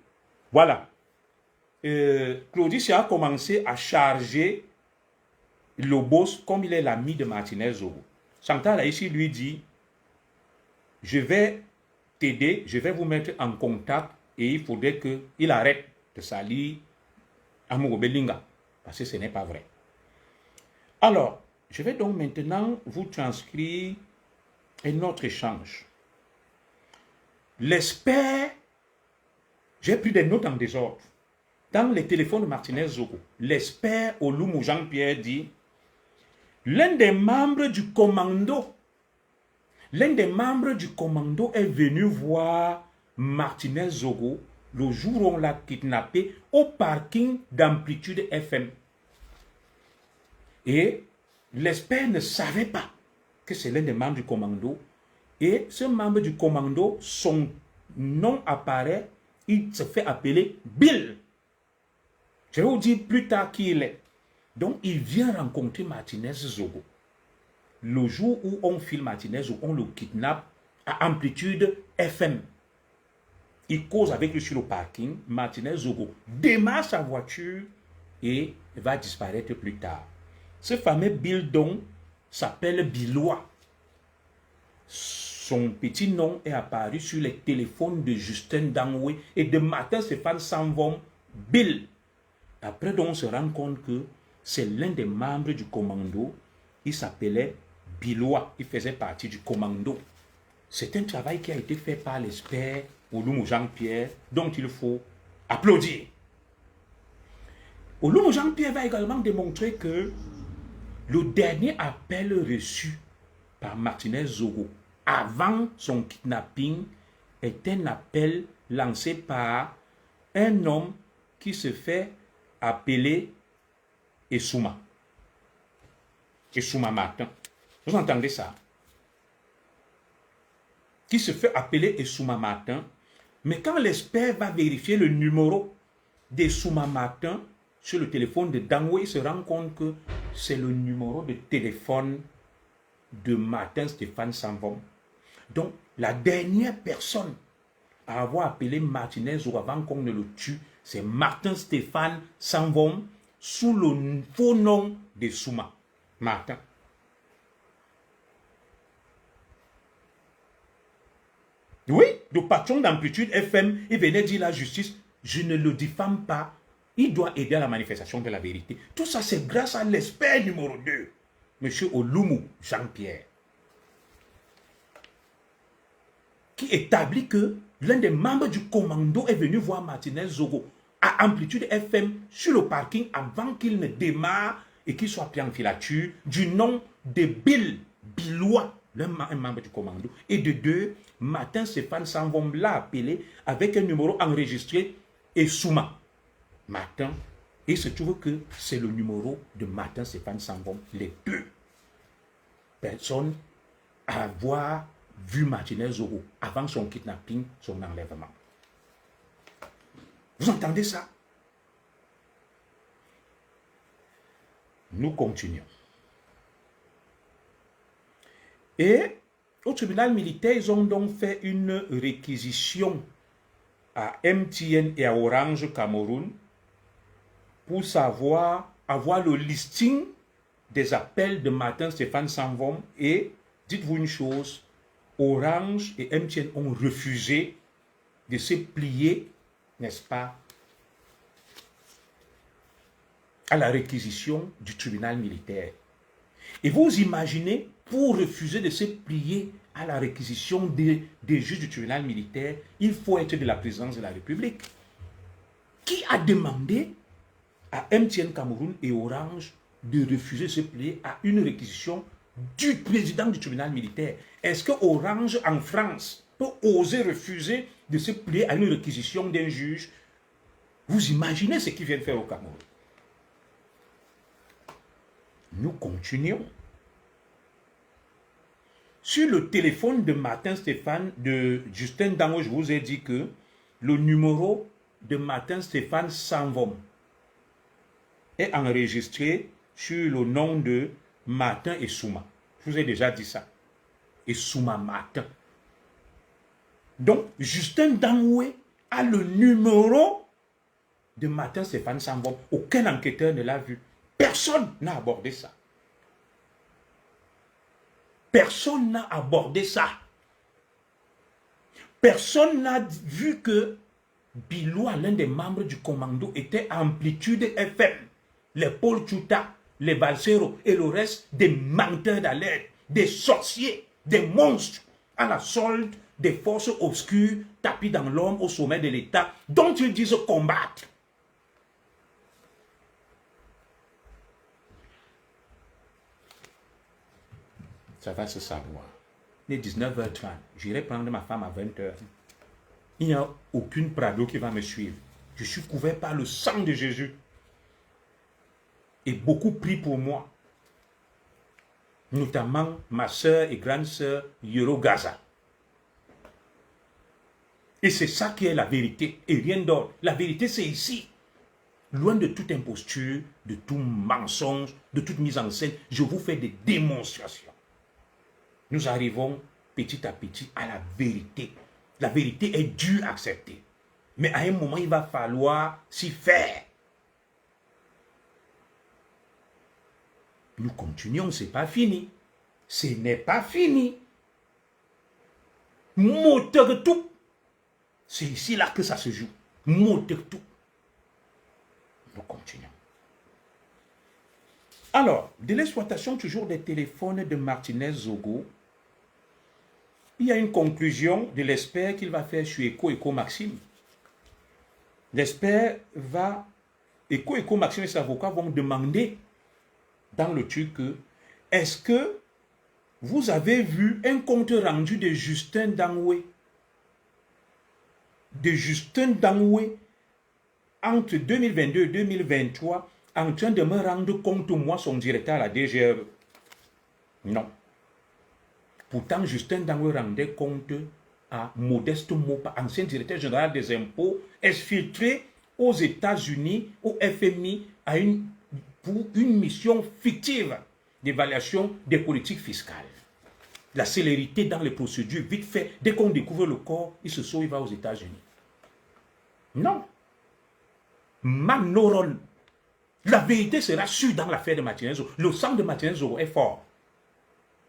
Voilà. Claudicia a commencé à charger le boss comme il est l'ami de Martinez Zogo. Chantal Aïssi lui dit, je vais t'aider, je vais vous mettre en contact et il faudrait qu'il arrête de salir Amogo Belinga, parce que ce n'est pas vrai. Alors, je vais donc maintenant vous transcrire un autre échange. L'expert, j'ai pris des notes en désordre. Dans les téléphones de Martinez Zogo, l'expert Olumu Jean-Pierre dit, l'un des membres du commando est venu voir Martinez Zogo le jour où on l'a kidnappé au parking d'Amplitude FM. Et l'expert ne savait pas que c'est l'un des membres du commando. Et ce membre du commando, son nom apparaît, il se fait appeler Bill. Je vais vous dire plus tard qui il est. Donc, il vient rencontrer Martinez Zogo. Le jour où on file Martinez, où on le kidnappe à Amplitude FM. Il cause avec lui sur le parking. Martinez Zogo démarre sa voiture et va disparaître plus tard. Ce fameux Bill Dong s'appelle Billois. Son petit nom est apparu sur les téléphones de Justin Dangwe et de Martin Stéphane Sanvom Bill. Après, donc, on se rend compte que c'est l'un des membres du commando. Il s'appelait Billois. Il faisait partie du commando. C'est un travail qui a été fait par l'expert Olumu Jean-Pierre, dont il faut applaudir. Olumu Jean-Pierre va également démontrer que le dernier appel reçu par Martinez Zogo avant son kidnapping est un appel lancé par un homme qui se fait appeler Essouma. Essouma Martin. Vous entendez ça? Qui se fait appeler Essouma Martin. Mais quand l'expert va vérifier le numéro d'Essouma Martin sur le téléphone de Dangwe, il se rend compte que c'est le numéro de téléphone de Martin Stéphane Sanvom. Donc, la dernière personne à avoir appelé Martinez ou avant qu'on ne le tue, c'est Martin Stéphane Sanvom sous le faux nom de Souma Martin. Oui, le patron d'Amplitude FM, il venait dire à la justice, je ne le diffame pas, il doit aider à la manifestation de la vérité. Tout ça, c'est grâce à l'expert numéro 2, M. Olumu Jean-Pierre. qui établit que l'un des membres du commando est venu voir Martinez Zogo à Amplitude FM sur le parking avant qu'il ne démarre et qu'il soit pris en filature du nom de Billois, un membre du commando, et de deux, Martin Stéphane Sanvom l'a appelé avec un numéro enregistré et Souma. Martin, et il se trouve que c'est le numéro de Martin Stéphane Sanvom, les deux personnes à avoir vu Martinez Zogo avant son kidnapping, son enlèvement. Vous entendez ça? Nous continuons. Et au tribunal militaire, ils ont donc fait une réquisition à MTN et à Orange Cameroun pour savoir avoir le listing des appels de Martin Stéphane Sanvom. Et dites-vous une chose, Orange et MTN ont refusé de se plier, n'est-ce pas, à la réquisition du tribunal militaire. Et vous imaginez, pour refuser de se plier à la réquisition des juges du tribunal militaire, il faut être de la présidence de la République. Qui a demandé à MTN Cameroun et Orange de refuser de se plier à une réquisition du président du tribunal militaire? Est-ce que Orange en France peut oser refuser de se plier à une réquisition d'un juge? Vous imaginez ce qu'ils viennent faire au Cameroun? Nous continuons. Sur le téléphone de Martin Stéphane, de Justin Dango, je vous ai dit que le numéro de Martin Stéphane Sanvom est enregistré sur le nom de Martin et Souma. Je vous ai déjà dit ça. Et Souma Martin. Donc, Justin Dangoué a le numéro de Martin Stéphane Sanvom. Aucun enquêteur ne l'a vu. Personne n'a abordé ça. Personne n'a abordé ça. Personne n'a vu que Billois, l'un des membres du commando, était à Amplitude FM. Les Paul Chouta, les Balsero et le reste des menteurs d'alerte, des sorciers, des monstres, à la solde des forces obscures tapis dans l'homme au sommet de l'État, dont ils disent combattre. Ça va se savoir. Il est 19h30. J'irai prendre ma femme à 20h. Il n'y a aucune prado qui va me suivre. Je suis couvert par le sang de Jésus. Et beaucoup prient pour moi. Notamment ma soeur et grande soeur Yoro Gaza. Et c'est ça qui est la vérité. Et rien d'autre. La vérité, c'est ici. Loin de toute imposture, de tout mensonge, de toute mise en scène, je vous fais des démonstrations. Nous arrivons petit à petit à la vérité. La vérité est dure à accepter. Mais à un moment, il va falloir s'y faire. Nous continuons, ce n'est pas fini. Ce n'est pas fini. Moteur tout. C'est ici là que ça se joue. Moteur tout. Nous continuons. Alors, de l'exploitation toujours des téléphones de Martinez Zogo, il y a une conclusion de l'expert qu'il va faire sur Eco Maxime. L'expert va, Eco Maxime et ses avocats vont demander dans le truc que, est-ce que vous avez vu un compte rendu de Justin Dangoué? De Justin Dangoué entre 2022 et 2023 en train de me rendre compte, moi, son directeur à la DGE. Non. Pourtant, Justin Dangoué rendait compte à Modeste Mopa, ancien directeur général des impôts, exfiltré aux États-Unis, au FMI, pour une mission fictive d'évaluation des politiques fiscales. La célérité dans les procédures, vite fait, dès qu'on découvre le corps, il se sauve, il va aux États-Unis. Non. Manoron. La vérité sera sûre dans l'affaire de Martinez Zogo. Le sang de Martinez Zogo est fort.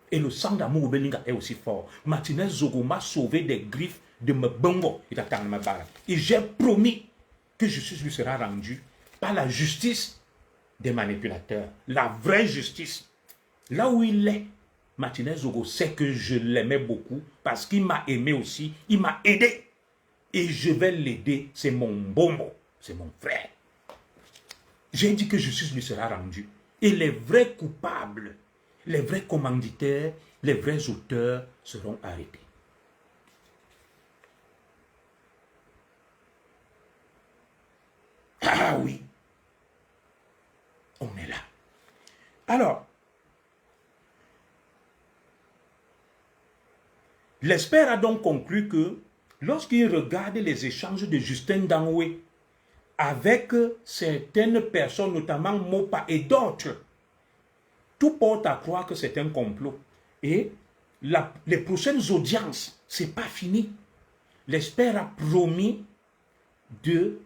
Et le sang d'Amour Belinga est aussi fort. Martinez Zogo m'a sauvé des griffes de Mbongo. Et j'ai promis que justice lui sera rendue par la justice des manipulateurs. La vraie justice. Là où il est, Martinez Zogo sait que je l'aimais beaucoup parce qu'il m'a aimé aussi, il m'a aidé. Et je vais l'aider, c'est mon bonbon, c'est mon frère. J'ai dit que justice lui sera rendue. Et les vrais coupables, les vrais commanditaires, les vrais auteurs seront arrêtés. Ah oui, on est là. Alors, l'expert a donc conclu que lorsqu'il regarde les échanges de Justin Danoué avec certaines personnes, notamment Mopa et d'autres, tout porte à croire que c'est un complot. Et les prochaines audiences, ce n'est pas fini. L'expert a promis de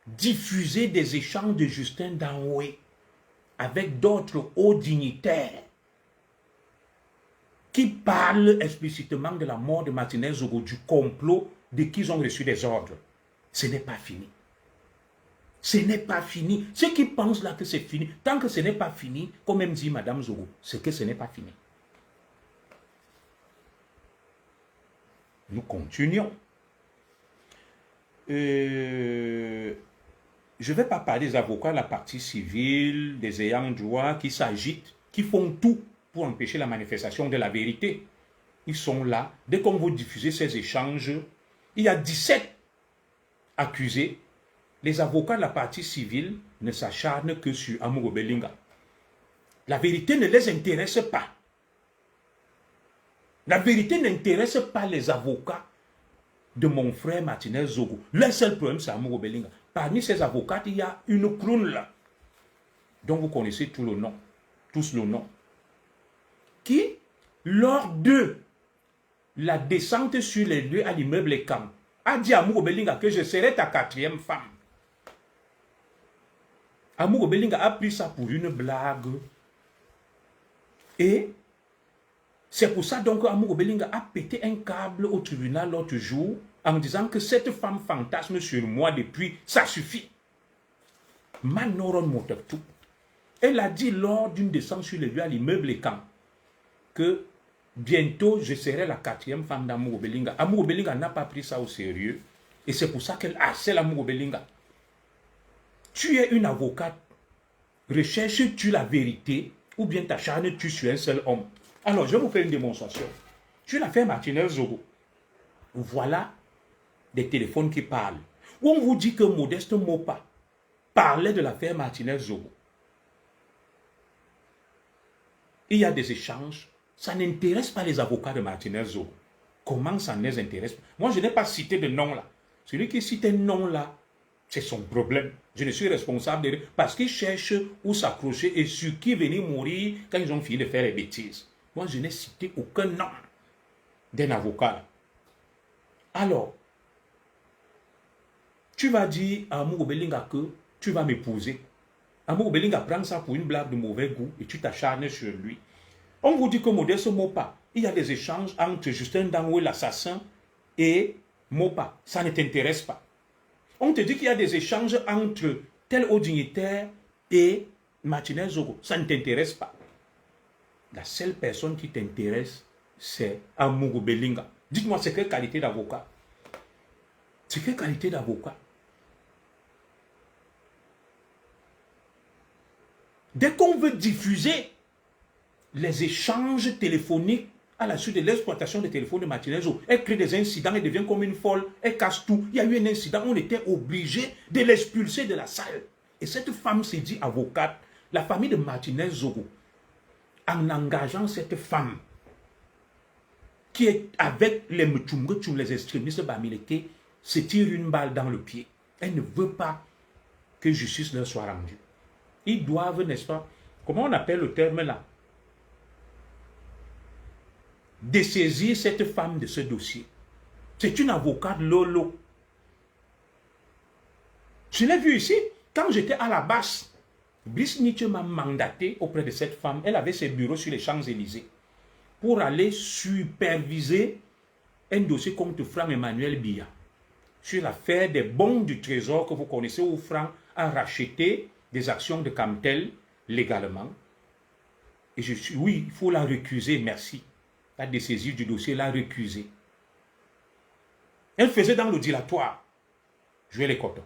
diffuser des échanges de Justin Danoué avec d'autres hauts dignitaires qui parlent explicitement de la mort de Martinez Zogo, du complot de qui ils ont reçu des ordres. Ce n'est pas fini. Ce n'est pas fini. Ceux qui pensent là que c'est fini, tant que ce n'est pas fini, comme même dit Madame Zogo, c'est que ce n'est pas fini. Nous continuons. Je ne vais pas parler des avocats, la partie civile, des ayants droit qui s'agitent, qui font tout pour empêcher la manifestation de la vérité. Ils sont là. Dès qu'on vous diffusez ces échanges, il y a 17 accusés. Les avocats de la partie civile ne s'acharnent que sur Amour Belinga. La vérité ne les intéresse pas. La vérité n'intéresse pas les avocats de mon frère Martinez Zogo. Le seul problème, c'est Amour Belinga. Parmi ces avocats, il y a une croune là, dont vous connaissez tous le nom, qui, lors de la descente sur les lieux à l'immeuble Camp, a dit à Amour Belinga que je serai ta 4e femme. Amour Belinga a pris ça pour une blague. Et c'est pour ça donc Amour Belinga a pété un câble au tribunal l'autre jour en disant que cette femme fantasme sur moi depuis, ça suffit. Manoron Motetou. Elle a dit lors d'une descente sur les lieux à l'immeuble Camp que bientôt je serai la 4e femme d'Amour Belinga. Amour Belinga n'a pas pris ça au sérieux et c'est pour ça qu'elle harcèle Amour Belinga. Tu es une avocate, recherches-tu la vérité ou bien t'acharnes-tu sur un seul homme? Alors, je vais vous faire une démonstration. Tu l'as fait Martinez Zogo. Voilà des téléphones qui parlent. Où on vous dit que Modeste Mopa parlait de l'affaire Martinez Zogo. Il y a des échanges. Ça n'intéresse pas les avocats de Martinez Zogo. Comment ça ne les intéresse pas? Moi, je n'ai pas cité de nom là. Celui qui cite un nom là, c'est son problème. Je ne suis responsable de parce qu'ils cherchent où s'accrocher et sur qui venir mourir quand ils ont fini de faire les bêtises. Moi, je n'ai cité aucun nom d'un avocat. Alors, tu vas dire à Amour Belinga que tu vas m'épouser. Amour Belinga prend ça pour une blague de mauvais goût et tu t'acharnes sur lui. On vous dit que Modeste Mopa, il y a des échanges entre Justin Danoué, l'assassin, et Mopa. Ça ne t'intéresse pas. On te dit qu'il y a des échanges entre tel haut dignitaire et Martinez Zogo. Ça ne t'intéresse pas. La seule personne qui t'intéresse, c'est Amour Belinga. Dites-moi, c'est quelle qualité d'avocat? C'est quelle qualité d'avocat? Dès qu'on veut diffuser les échanges téléphoniques à la suite de l'exploitation des téléphones de Martinez Zogo, elle crée des incidents, elle devient comme une folle, elle casse tout. Il y a eu un incident, on était obligé de l'expulser de la salle. Et cette femme s'est dit avocate. La famille de Martinez Zogo, en engageant cette femme qui est avec les Mtchungoutchou, les extrémistes bamileke, se tire une balle dans le pied. Elle ne veut pas que justice leur soit rendue. Ils doivent, n'est-ce pas, comment on appelle le terme là, dessaisir cette femme de ce dossier. C'est une avocate Lolo. Je l'ai vu ici, quand j'étais à la basse, Brice Nietzsche m'a mandaté auprès de cette femme. Elle avait ses bureaux sur les Champs-Élysées pour aller superviser un dossier contre Franck Emmanuel Biya sur l'affaire des bons du trésor que vous connaissez où Franck a racheté des actions de Camtel légalement. Et je suis, oui, il faut la récuser, merci. La dessaisie du dossier, la récuser. Elle faisait dans le dilatoire. Jouer les cotons.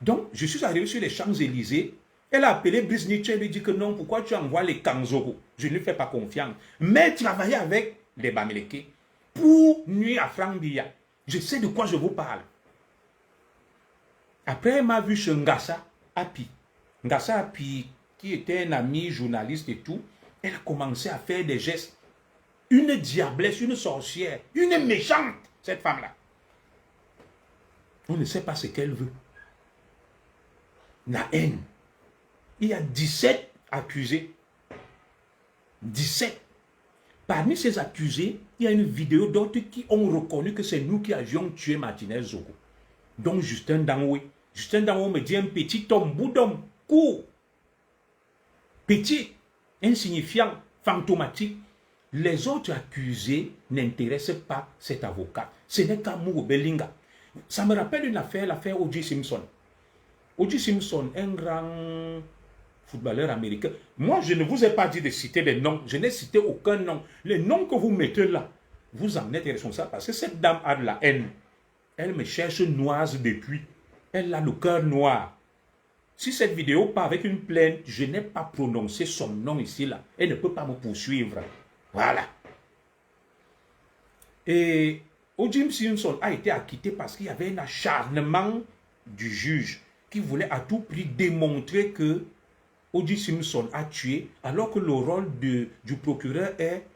Donc, je suis arrivé sur les Champs-Élysées. Elle a appelé Brice Nietzsche et lui dit que non, pourquoi tu envoies les Kanzoro? Je ne lui fais pas confiance. Mais travailler avec les Bamileke pour nuire à Franck Biya. Je sais de quoi je vous parle. Après, elle m'a vu chez Ngassa Api. Ngassa Api, qui était un ami journaliste et tout, elle a commencé à faire des gestes. Une diablesse, une sorcière, une méchante, cette femme-là. On ne sait pas ce qu'elle veut. La haine. Il y a 17 accusés. 17. Parmi ces accusés, il y a une vidéo d'autres qui ont reconnu que c'est nous qui avions tué Martinez Zogo. Donc Justin Danoué. Justin Danoué me dit un petit homme, bout d'homme, court. Petit, insignifiant, fantomatique. Les autres accusés n'intéressent pas cet avocat. Ce n'est qu'Amour Belinga. Ça me rappelle une affaire, l'affaire O.J. Simpson. O.J. Simpson, un grand footballeur américain. Moi, je ne vous ai pas dit de citer des noms. Je n'ai cité aucun nom. Les noms que vous mettez là, vous en êtes responsable parce que cette dame a de la haine. Elle me cherche noise depuis. Elle a le cœur noir. Si cette vidéo part avec une plainte, je n'ai pas prononcé son nom ici là. Elle ne peut pas me poursuivre. Voilà. Et O.J. Simpson a été acquitté parce qu'il y avait un acharnement du juge qui voulait à tout prix démontrer que O.J. Simpson a tué, alors que le rôle du procureur est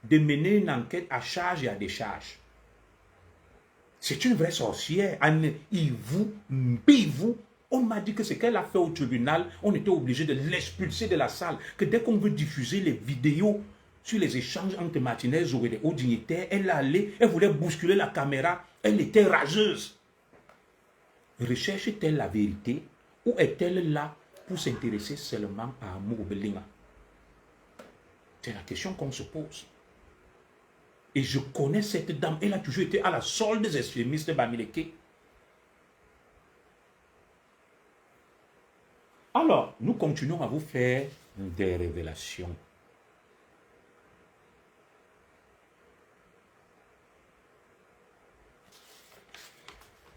de mener une enquête à charge et à décharge. C'est une vraie sorcière. Vous. On m'a dit que ce qu'elle a fait au tribunal, on était obligé de l'expulser de la salle. Que dès qu'on veut diffuser les vidéos sur les échanges entre Martinez et les hauts dignitaires, elle voulait bousculer la caméra. Elle était rageuse. Recherche-t-elle la vérité ou est-elle là pour s'intéresser seulement à Amour Belinga? C'est la question qu'on se pose. Et je connais cette dame. Elle a toujours été à la solde des extrémistes Bamileke. Alors, nous continuons à vous faire des révélations.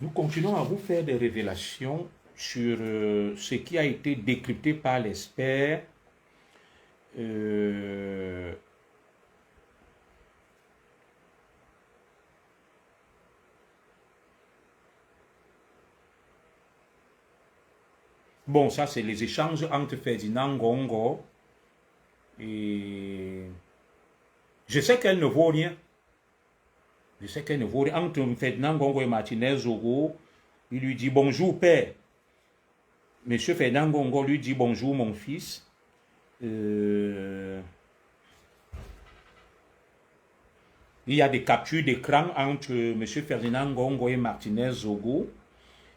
Nous continuons à vous faire des révélations sur ce qui a été décrypté par l'expert bon, ça c'est les échanges entre Ferdinand Ngongo et je sais qu'elle ne vaut rien. Je sais qu'elle ne vaut rien. Entre Ferdinand Ngongo et Martinez Zogo, il lui dit bonjour père. Monsieur Ferdinand Ngongo lui dit bonjour mon fils. Il y a des captures d'écran entre monsieur Ferdinand Ngongo et Martinez Zogo.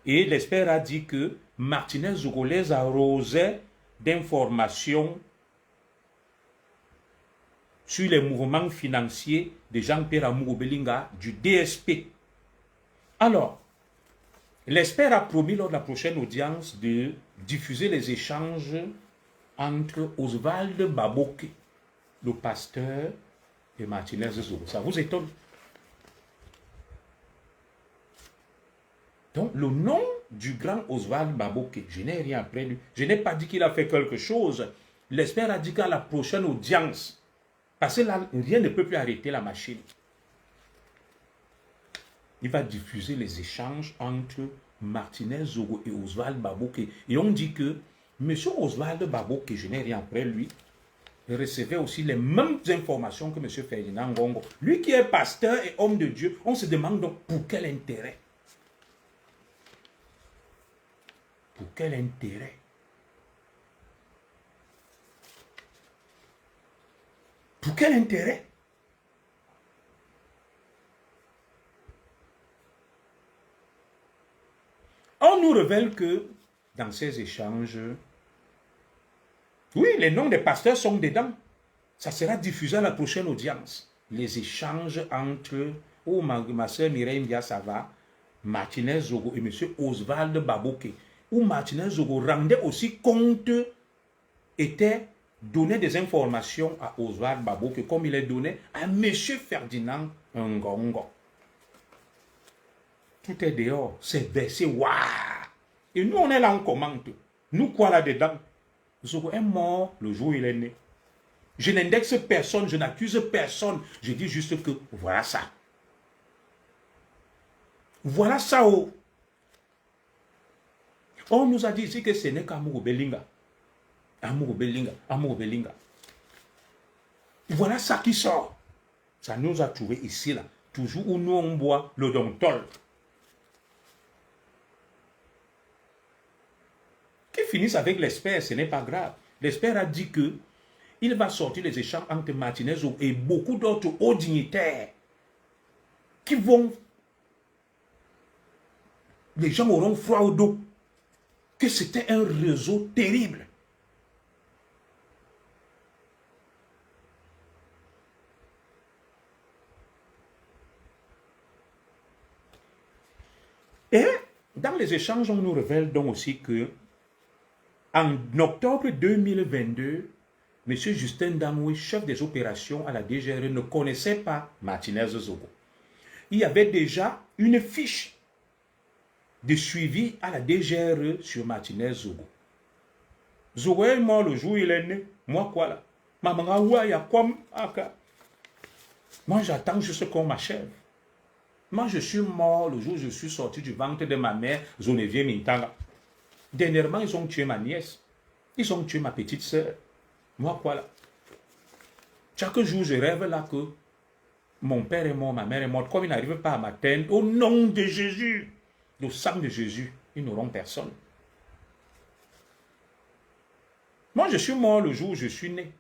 Et l'expert a dit que Martinez Zogo les arrosait d'informations sur les mouvements financiers de Jean-Pierre Amour Belinga du DSP. Alors, l'expert a promis lors de la prochaine audience de diffuser les échanges entre Oswald Baboke, le pasteur, et Martinez Zogo. Ça vous étonne? Donc, le nom du grand Oswald Baboke, je n'ai rien après lui. Je n'ai pas dit qu'il a fait quelque chose. L'expert a dit qu'à la prochaine audience, parce que là, rien ne peut plus arrêter la machine. Il va diffuser les échanges entre Martinez Zogo et Oswald Baboke. Et on dit que M. Oswald Baboke, je n'ai rien après lui, recevait aussi les mêmes informations que M. Ferdinand Ngongo. Lui qui est pasteur et homme de Dieu, on se demande donc pour quel intérêt? Pour quel intérêt? Pour quel intérêt? On nous révèle que dans ces échanges, oui, les noms des pasteurs sont dedans. Ça sera diffusé à la prochaine audience. Les échanges entre ma soeur Mireille Ndiasava, Martinez Zogo et M. Oswald Baboke, où Martinez Zogo rendait aussi compte, était donner des informations à Oswald Babo que comme il est donné à M. Ferdinand Ngongo. Tout est dehors, c'est versé, waouh! Et nous, on est là, on commente. Nous, quoi là-dedans? Zogo est mort le jour où il est né. Je n'indexe personne, je n'accuse personne. Je dis juste que voilà ça. Voilà ça. Oh. On nous a dit ici que ce n'est qu'Amour Belinga. Amour Belinga, Amour Belinga. Voilà ça qui sort. Ça nous a trouvé ici, là. Toujours où nous on boit le dontol. Qui finissent avec l'expert, ce n'est pas grave. L'expert a dit que il va sortir les échanges entre Martinez et beaucoup d'autres hauts dignitaires qui vont... Les gens auront froid au dos. Que c'était un réseau terrible. Et dans les échanges, on nous révèle donc aussi que en octobre 2022, M. Justin Damoui, chef des opérations à la DGRE, ne connaissait pas Martinez Zogo. Il y avait déjà une fiche de suivi à la DGRE sur Martinez Zogo. Zogo est mort le jour où il est né. Moi, quoi là? Maman, moi, j'attends juste qu'on m'achève. Moi, je suis mort le jour où je suis sorti du ventre de ma mère, Zonevier Mintanga. Dernièrement, ils ont tué ma nièce. Ils ont tué ma petite sœur. Moi, quoi là? Chaque jour, je rêve là que mon père est mort, ma mère est morte. Comme ils n'arrivent pas à m'atteindre, au nom de Jésus, le sang de Jésus, ils n'auront personne. Moi, je suis mort le jour où je suis né.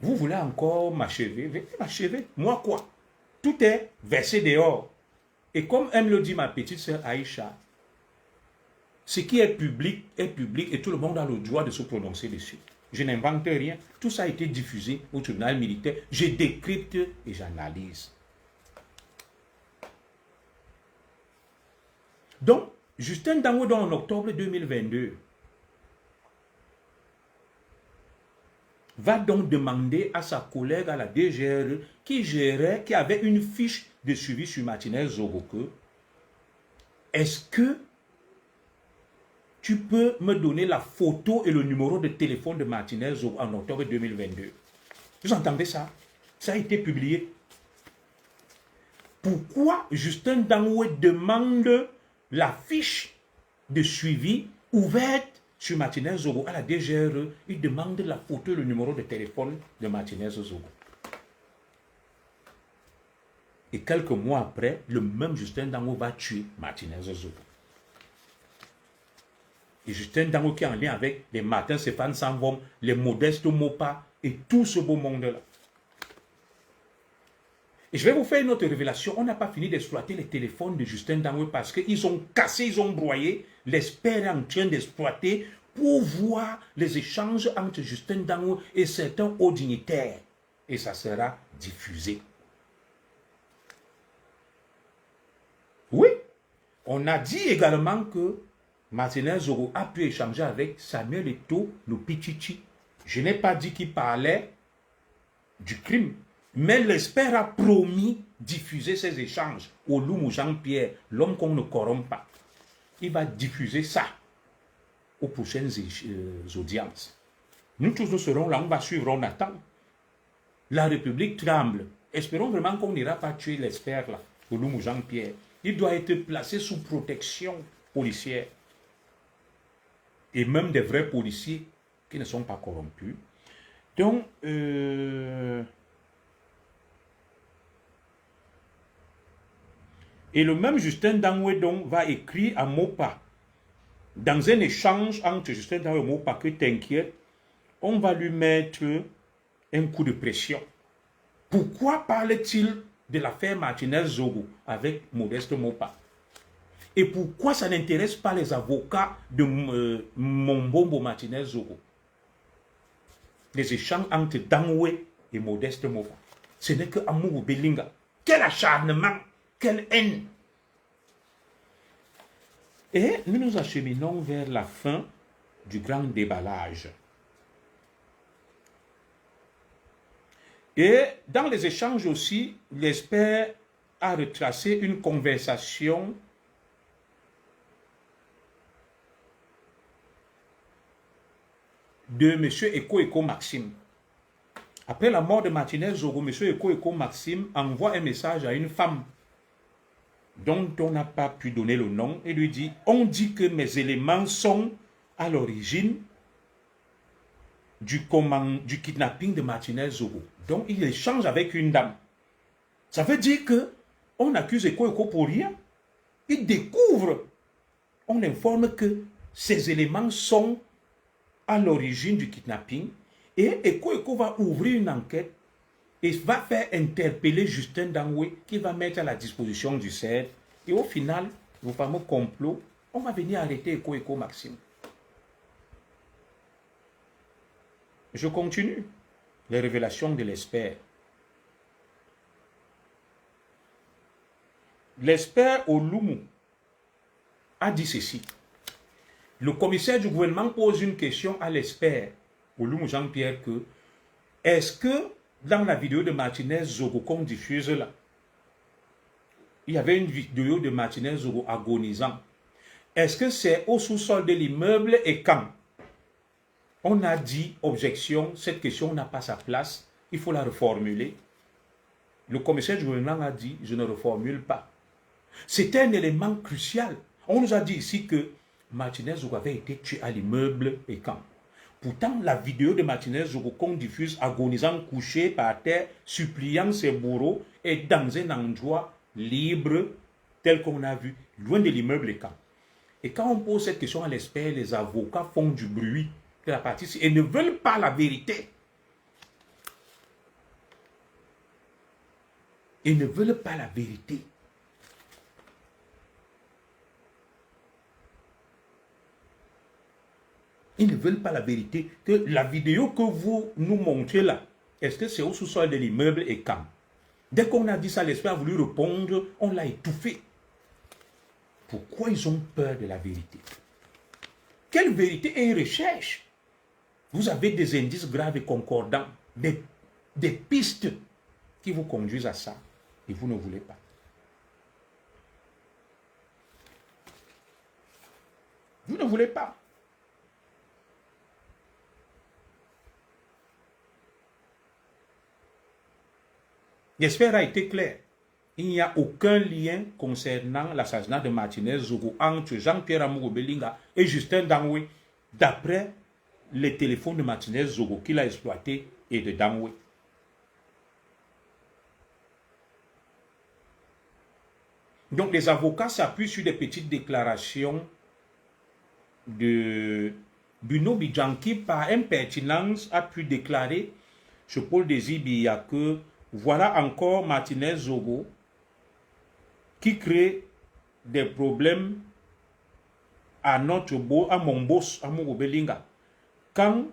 Vous voulez encore m'achever? Venez m'achever. Moi, quoi? Tout est versé dehors. Et comme elle me le dit, ma petite sœur Aïcha, ce qui est public et tout le monde a le droit de se prononcer dessus. Je n'invente rien. Tout ça a été diffusé au tribunal militaire. Je décrypte et j'analyse. Donc, Justin Dango, en octobre 2022, va donc demander à sa collègue à la DGRE qui avait une fiche de suivi sur Martinez Zogo, est-ce que tu peux me donner la photo et le numéro de téléphone de Martinez Zogo en octobre 2022? Vous entendez ça? Ça a été publié. Pourquoi Justin Danoué demande la fiche de suivi ouverte sur Martinez Zogo à la DGRE? Il demande la photo et le numéro de téléphone de Martinez Zogo. Et quelques mois après, le même Justin Dango va tuer Martinez Zogo. Et Justin Dango qui est en lien avec les Martin Stéphane Sanvom, les Modestes Mopa et tout ce beau monde-là. Et je vais vous faire une autre révélation. On n'a pas fini d'exploiter les téléphones de Justin Dango parce qu'ils ont cassé, ils ont broyé. L'expert est en train d'exploiter pour voir les échanges entre Justin Dango et certains hauts dignitaires. Et ça sera diffusé. Oui, on a dit également que Martinez Zogo a pu échanger avec Samuel Eto'o Lopichichi. Je n'ai pas dit qu'il parlait du crime, mais l'expert a promis diffuser ces échanges au Loumou Jean-Pierre, l'homme qu'on ne corrompt pas. Il va diffuser ça aux prochaines audiences. Nous tous nous serons là, on va suivre, on attend. La République tremble. Espérons vraiment qu'on n'ira pas tuer l'expert là, au Loumou Jean-Pierre. Il doit être placé sous protection policière. Et même des vrais policiers qui ne sont pas corrompus. Donc, et le même Justin Danoué donc va écrire à Mopa, dans un échange entre Justin Danoué et Mopa, que t'inquiète, on va lui mettre un coup de pression. Pourquoi parle-t-il de l'affaire Martinez Zogo avec Modeste Mopa? Et pourquoi ça n'intéresse pas les avocats de Mombombo Martinez Zogo? Les échanges entre Danoué et Modeste Mopa. Ce n'est que amour Belinga. Quel acharnement, quelle haine. Et nous nous acheminons vers la fin du grand déballage. Et dans les échanges aussi, l'expert a retracé une conversation de M. Eko Maxime. Après la mort de Martinez Zogo, M. Eko Maxime envoie un message à une femme dont on n'a pas pu donner le nom et lui dit « On dit que mes éléments sont à l'origine du kidnapping de Martinez Zogo. » Donc il échange avec une dame. Ça veut dire que on accuse Eko pour rien. Il découvre, on informe que ces éléments sont à l'origine du kidnapping et Eko va ouvrir une enquête et va faire interpeller Justin Dangwe qui va mettre à la disposition du CED. Et au final, le fameux complot, on va venir arrêter Eko Maxime. Je continue. Les révélations de l'expert. L'expert Olumu a dit ceci. Le commissaire du gouvernement pose une question à l'expert Olumu Jean-Pierre que est-ce que dans la vidéo de Martinez Zogo qu'on diffuse là, il y avait une vidéo de Martinez Zogo agonisant. Est-ce que c'est au sous-sol de l'immeuble et quand? On a dit objection, cette question n'a pas sa place, il faut la reformuler. Le commissaire du gouvernement a dit je ne reformule pas. C'était un élément crucial. On nous a dit ici que Martinez Zogo avait été tué à l'immeuble et quand? Pourtant, la vidéo de Martinez Zogo qu'on diffuse agonisant, couché par terre, suppliant ses bourreaux, est dans un endroit libre, tel qu'on a vu, loin de l'immeuble et quand. Et quand on pose cette question à l'expert, les avocats font du bruit de la partie et ne veulent pas la vérité. Ils ne veulent pas la vérité. Ils ne veulent pas la vérité. Que la vidéo que vous nous montrez là, est-ce que c'est au sous-sol de l'immeuble et quand? Dès qu'on a dit ça, l'expert a voulu répondre, on l'a étouffé. Pourquoi ils ont peur de la vérité? Quelle vérité est une recherche? Vous avez des indices graves et concordants, des pistes qui vous conduisent à ça, et vous ne voulez pas. Vous ne voulez pas. L'expert a été clair. Il n'y a aucun lien concernant l'assassinat de Martinez Zogo entre Jean-Pierre Amourou Belinga et Justin Dangwe, d'après les téléphones de Martinez Zogo qu'il a exploités et de Dangwe. Donc les avocats s'appuient sur des petites déclarations de Bruno Bidjan qui, par impertinence, a pu déclarer chez Paul Désir que voilà encore Martinez Zogo qui crée des problèmes à mon boss, à Amourou Belinga. Quand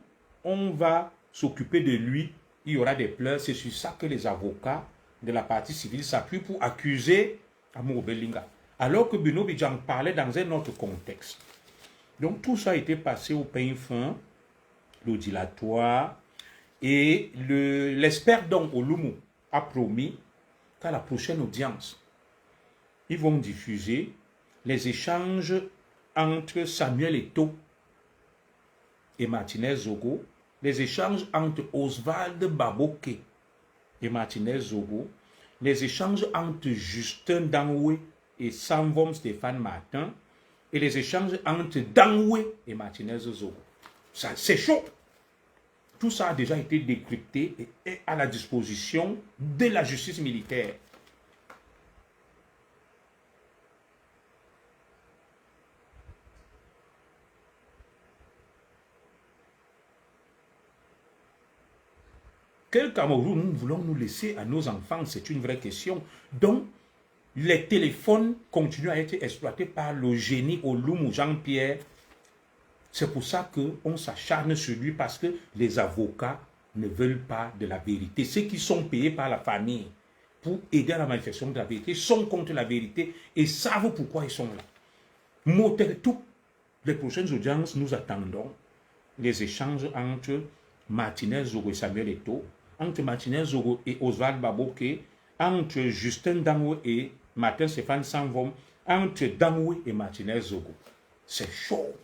on va s'occuper de lui, il y aura des pleurs. C'est sur ça que les avocats de la partie civile s'appuient pour accuser Amourou Belinga. Alors que Bruno Bidjan parlait dans un autre contexte. Donc tout ça a été passé au pain fin, le dilatoire, et l'expert donc Olumu a promis qu'à la prochaine audience, ils vont diffuser les échanges entre Samuel Eto'o et Martinez Zogo, les échanges entre Oswald Baboke et Martinez Zogo, les échanges entre Justin Dangwe et Samvom Stéphane Martin, et les échanges entre Dangwe et Martinez Zogo. C'est chaud. Tout ça a déjà été décrypté et est à la disposition de la justice militaire. Quel Cameroun voulons-nous laisser à nos enfants? C'est une vraie question. Donc, les téléphones continuent à être exploités par le génie Olumu Jean-Pierre. C'est pour ça qu'on s'acharne sur lui, parce que les avocats ne veulent pas de la vérité. Ceux qui sont payés par la famille pour aider à la manifestation de la vérité sont contre la vérité et savent pourquoi ils sont là. Toutes les prochaines audiences, nous attendons les échanges entre Martinez Zogo et Samuel Eto'o. entre Martinez Zogo et Oswald Baboke, entre Justin Dangwe et Martin Stéphane Sanvom, entre Dangwe et Martinez Zogo. C'est chaud.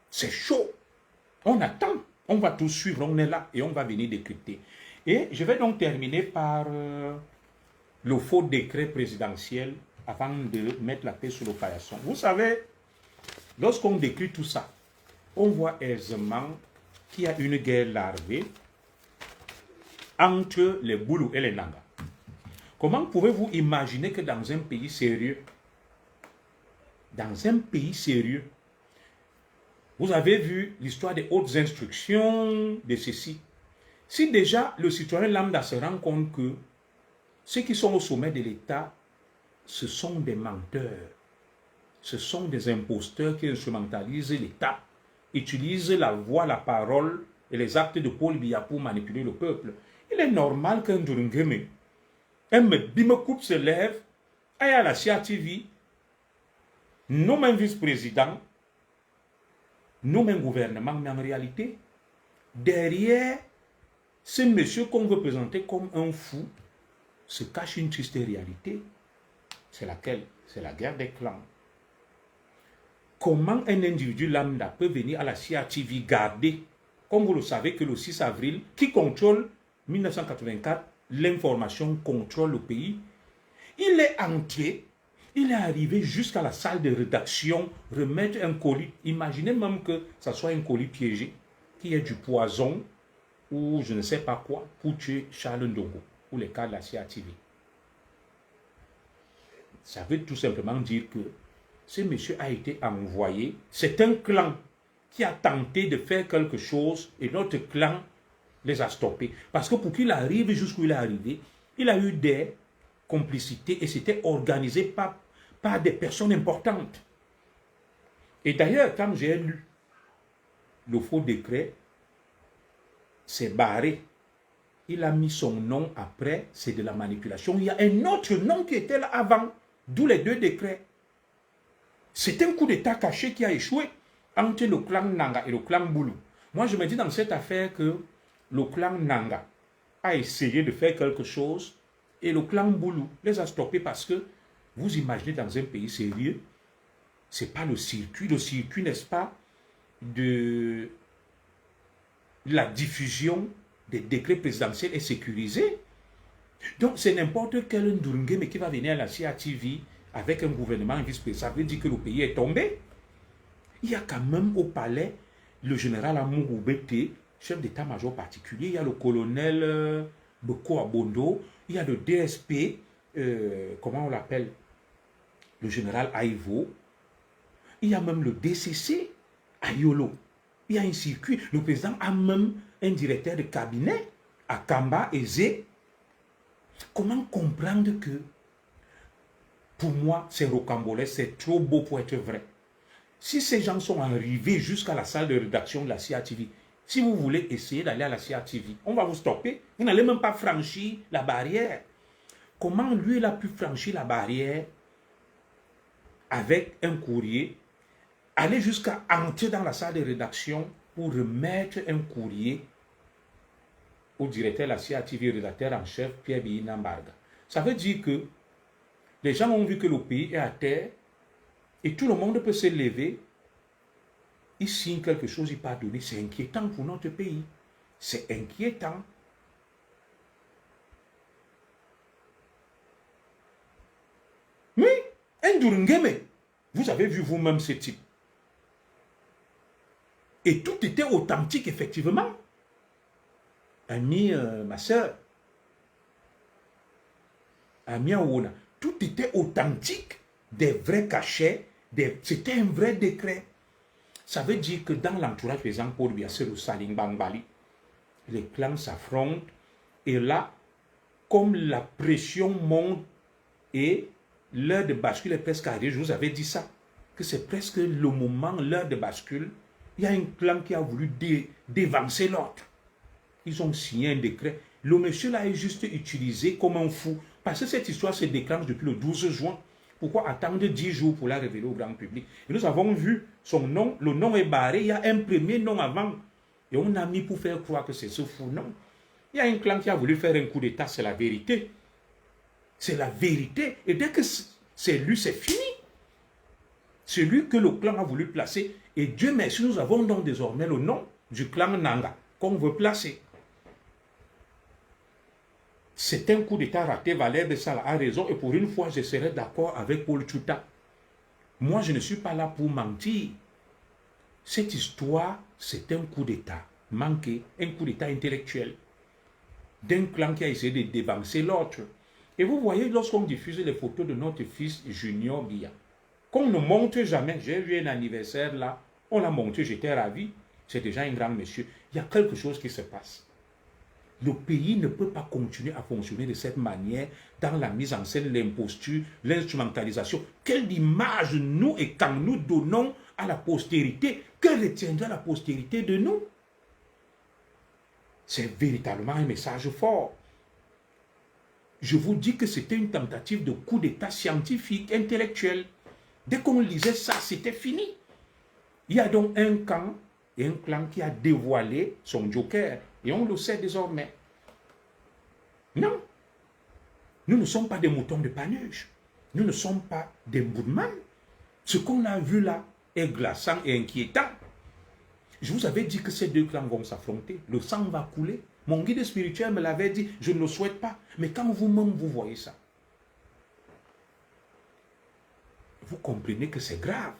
C'est chaud. On attend. On va tout suivre. On est là et on va venir décrypter. Et je vais donc terminer par le faux décret présidentiel avant de mettre la paix sur le paillasson. Vous savez, lorsqu'on décrit tout ça, on voit aisément qu'il y a une guerre larvée entre les Boulous et les Nanga. Comment pouvez-vous imaginer que dans un pays sérieux, vous avez vu l'histoire des hautes instructions de ceci. Si déjà le citoyen lambda se rend compte que ceux qui sont au sommet de l'État, ce sont des menteurs, ce sont des imposteurs qui instrumentalisent l'État, utilisent la voix, la parole et les actes de Paul Biya pour manipuler le peuple. Il est normal qu'un Ndurungeme, un Bimekup se lève, aille à la CIA TV, nomme un vice-président, nomme un gouvernement, mais en réalité, derrière ce monsieur qu'on veut présenter comme un fou, se cache une triste réalité. C'est laquelle? C'est la guerre des clans. Comment un individu lambda peut venir à la CIA TV garder, comme vous le savez, que le 6 avril, qui contrôle 1984, l'information contrôle le pays. Il est entré, il est arrivé jusqu'à la salle de rédaction, remettre un colis. Imaginez même que ça soit un colis piégé, qui est du poison, ou je ne sais pas quoi, pour tuer Charles Ndongo, ou les cas de la CIA TV. Ça veut tout simplement dire que ce monsieur a été envoyé. C'est un clan qui a tenté de faire quelque chose et notre clan les a stoppés. Parce que pour qu'il arrive jusqu'où il est arrivé, il a eu des complicités et c'était organisé par des personnes importantes. Et d'ailleurs, quand j'ai lu le faux décret, c'est barré. Il a mis son nom après, c'est de la manipulation. Il y a un autre nom qui était là avant, d'où les deux décrets. C'est un coup d'état caché qui a échoué entre le clan Nanga et le clan Boulou. Moi, je me dis dans cette affaire que le clan Nanga a essayé de faire quelque chose et le clan Boulou les a stoppés parce que, vous imaginez dans un pays sérieux, ce n'est pas le circuit, n'est-ce pas, de la diffusion des décrets présidentiels est sécurisé. Donc, c'est n'importe quel Ndurungeme qui va venir à la CIA TV avec un gouvernement, un vice-président, ça veut dire que le pays est tombé. Il y a quand même au palais le général Amourou Bete, chef d'état-major particulier, il y a le colonel Beko Abondo, il y a le DSP, comment on l'appelle, le général Aïvo, il y a même le DCC, Ayolo. Il y a un circuit. Le président a même un directeur de cabinet à Kamba et Zé. Comment comprendre que, pour moi, c'est rocambolesque, c'est trop beau pour être vrai. Si ces gens sont arrivés jusqu'à la salle de rédaction de la CIA TV, si vous voulez essayer d'aller à la CIA TV, on va vous stopper. Vous n'allez même pas franchir la barrière. Comment lui, il a pu franchir la barrière avec un courrier, aller jusqu'à entrer dans la salle de rédaction pour remettre un courrier au directeur de la CIA TV, rédacteur en chef, Pierre Nambarga. Ça veut dire que les gens ont vu que le pays est à terre et tout le monde peut se lever. Il signe quelque chose, il pardonne. C'est inquiétant pour notre pays. C'est inquiétant. Mais, un Ndurungeme, vous avez vu vous-même ce type. Et tout était authentique, effectivement. Ami, ma soeur, Ami Aouna, tout était authentique, des vrais cachets, c'était un vrai décret. Ça veut dire que dans l'entourage, par exemple, Paul Biya ou Salim Bangbali, les clans s'affrontent, et là, comme la pression monte et l'heure de bascule est presque arrivée, je vous avais dit ça, que c'est presque le moment, l'heure de bascule, il y a un clan qui a voulu dévancer l'autre. Ils ont signé un décret. Le monsieur là est juste utilisé comme un fou. Parce que cette histoire se déclenche depuis le 12 juin. Pourquoi attendre 10 jours pour la révéler au grand public? Et nous avons vu son nom, le nom est barré. Il y a un premier nom avant. Et on a mis pour faire croire que c'est ce fou. Non. Il y a un clan qui a voulu faire un coup d'État, c'est la vérité. C'est la vérité. Et dès que c'est lui, c'est fini. C'est lui que le clan a voulu placer. Et Dieu merci, nous avons donc désormais le nom du clan Nanga qu'on veut placer. C'est un coup d'État raté. Valère Bessala a raison. Et pour une fois, je serai d'accord avec Paul Tchouta. Moi, je ne suis pas là pour mentir. Cette histoire, c'est un coup d'État manqué, un coup d'État intellectuel d'un clan qui a essayé de dévancer l'autre. Et vous voyez, lorsqu'on diffuse les photos de notre fils Junior Biya, qu'on ne montre jamais, j'ai vu un anniversaire là, on l'a montré, j'étais ravi, c'est déjà un grand monsieur. Il y a quelque chose qui se passe. Le pays ne peut pas continuer à fonctionner de cette manière dans la mise en scène, l'imposture, l'instrumentalisation. Quelle image nous et quand nous donnons à la postérité, que retiendra la postérité de nous? C'est véritablement un message fort. Je vous dis que c'était une tentative de coup d'État scientifique, intellectuel. Dès qu'on lisait ça, c'était fini. Il y a donc un camp et un clan qui a dévoilé son joker. Et on le sait désormais. Non. Nous ne sommes pas des moutons de Panurge. Nous ne sommes pas des Boudman. Ce qu'on a vu là est glaçant et inquiétant. Je vous avais dit que ces deux clans vont s'affronter. Le sang va couler. Mon guide spirituel me l'avait dit. Je ne le souhaite pas. Mais quand vous-même vous voyez ça, vous comprenez que c'est grave.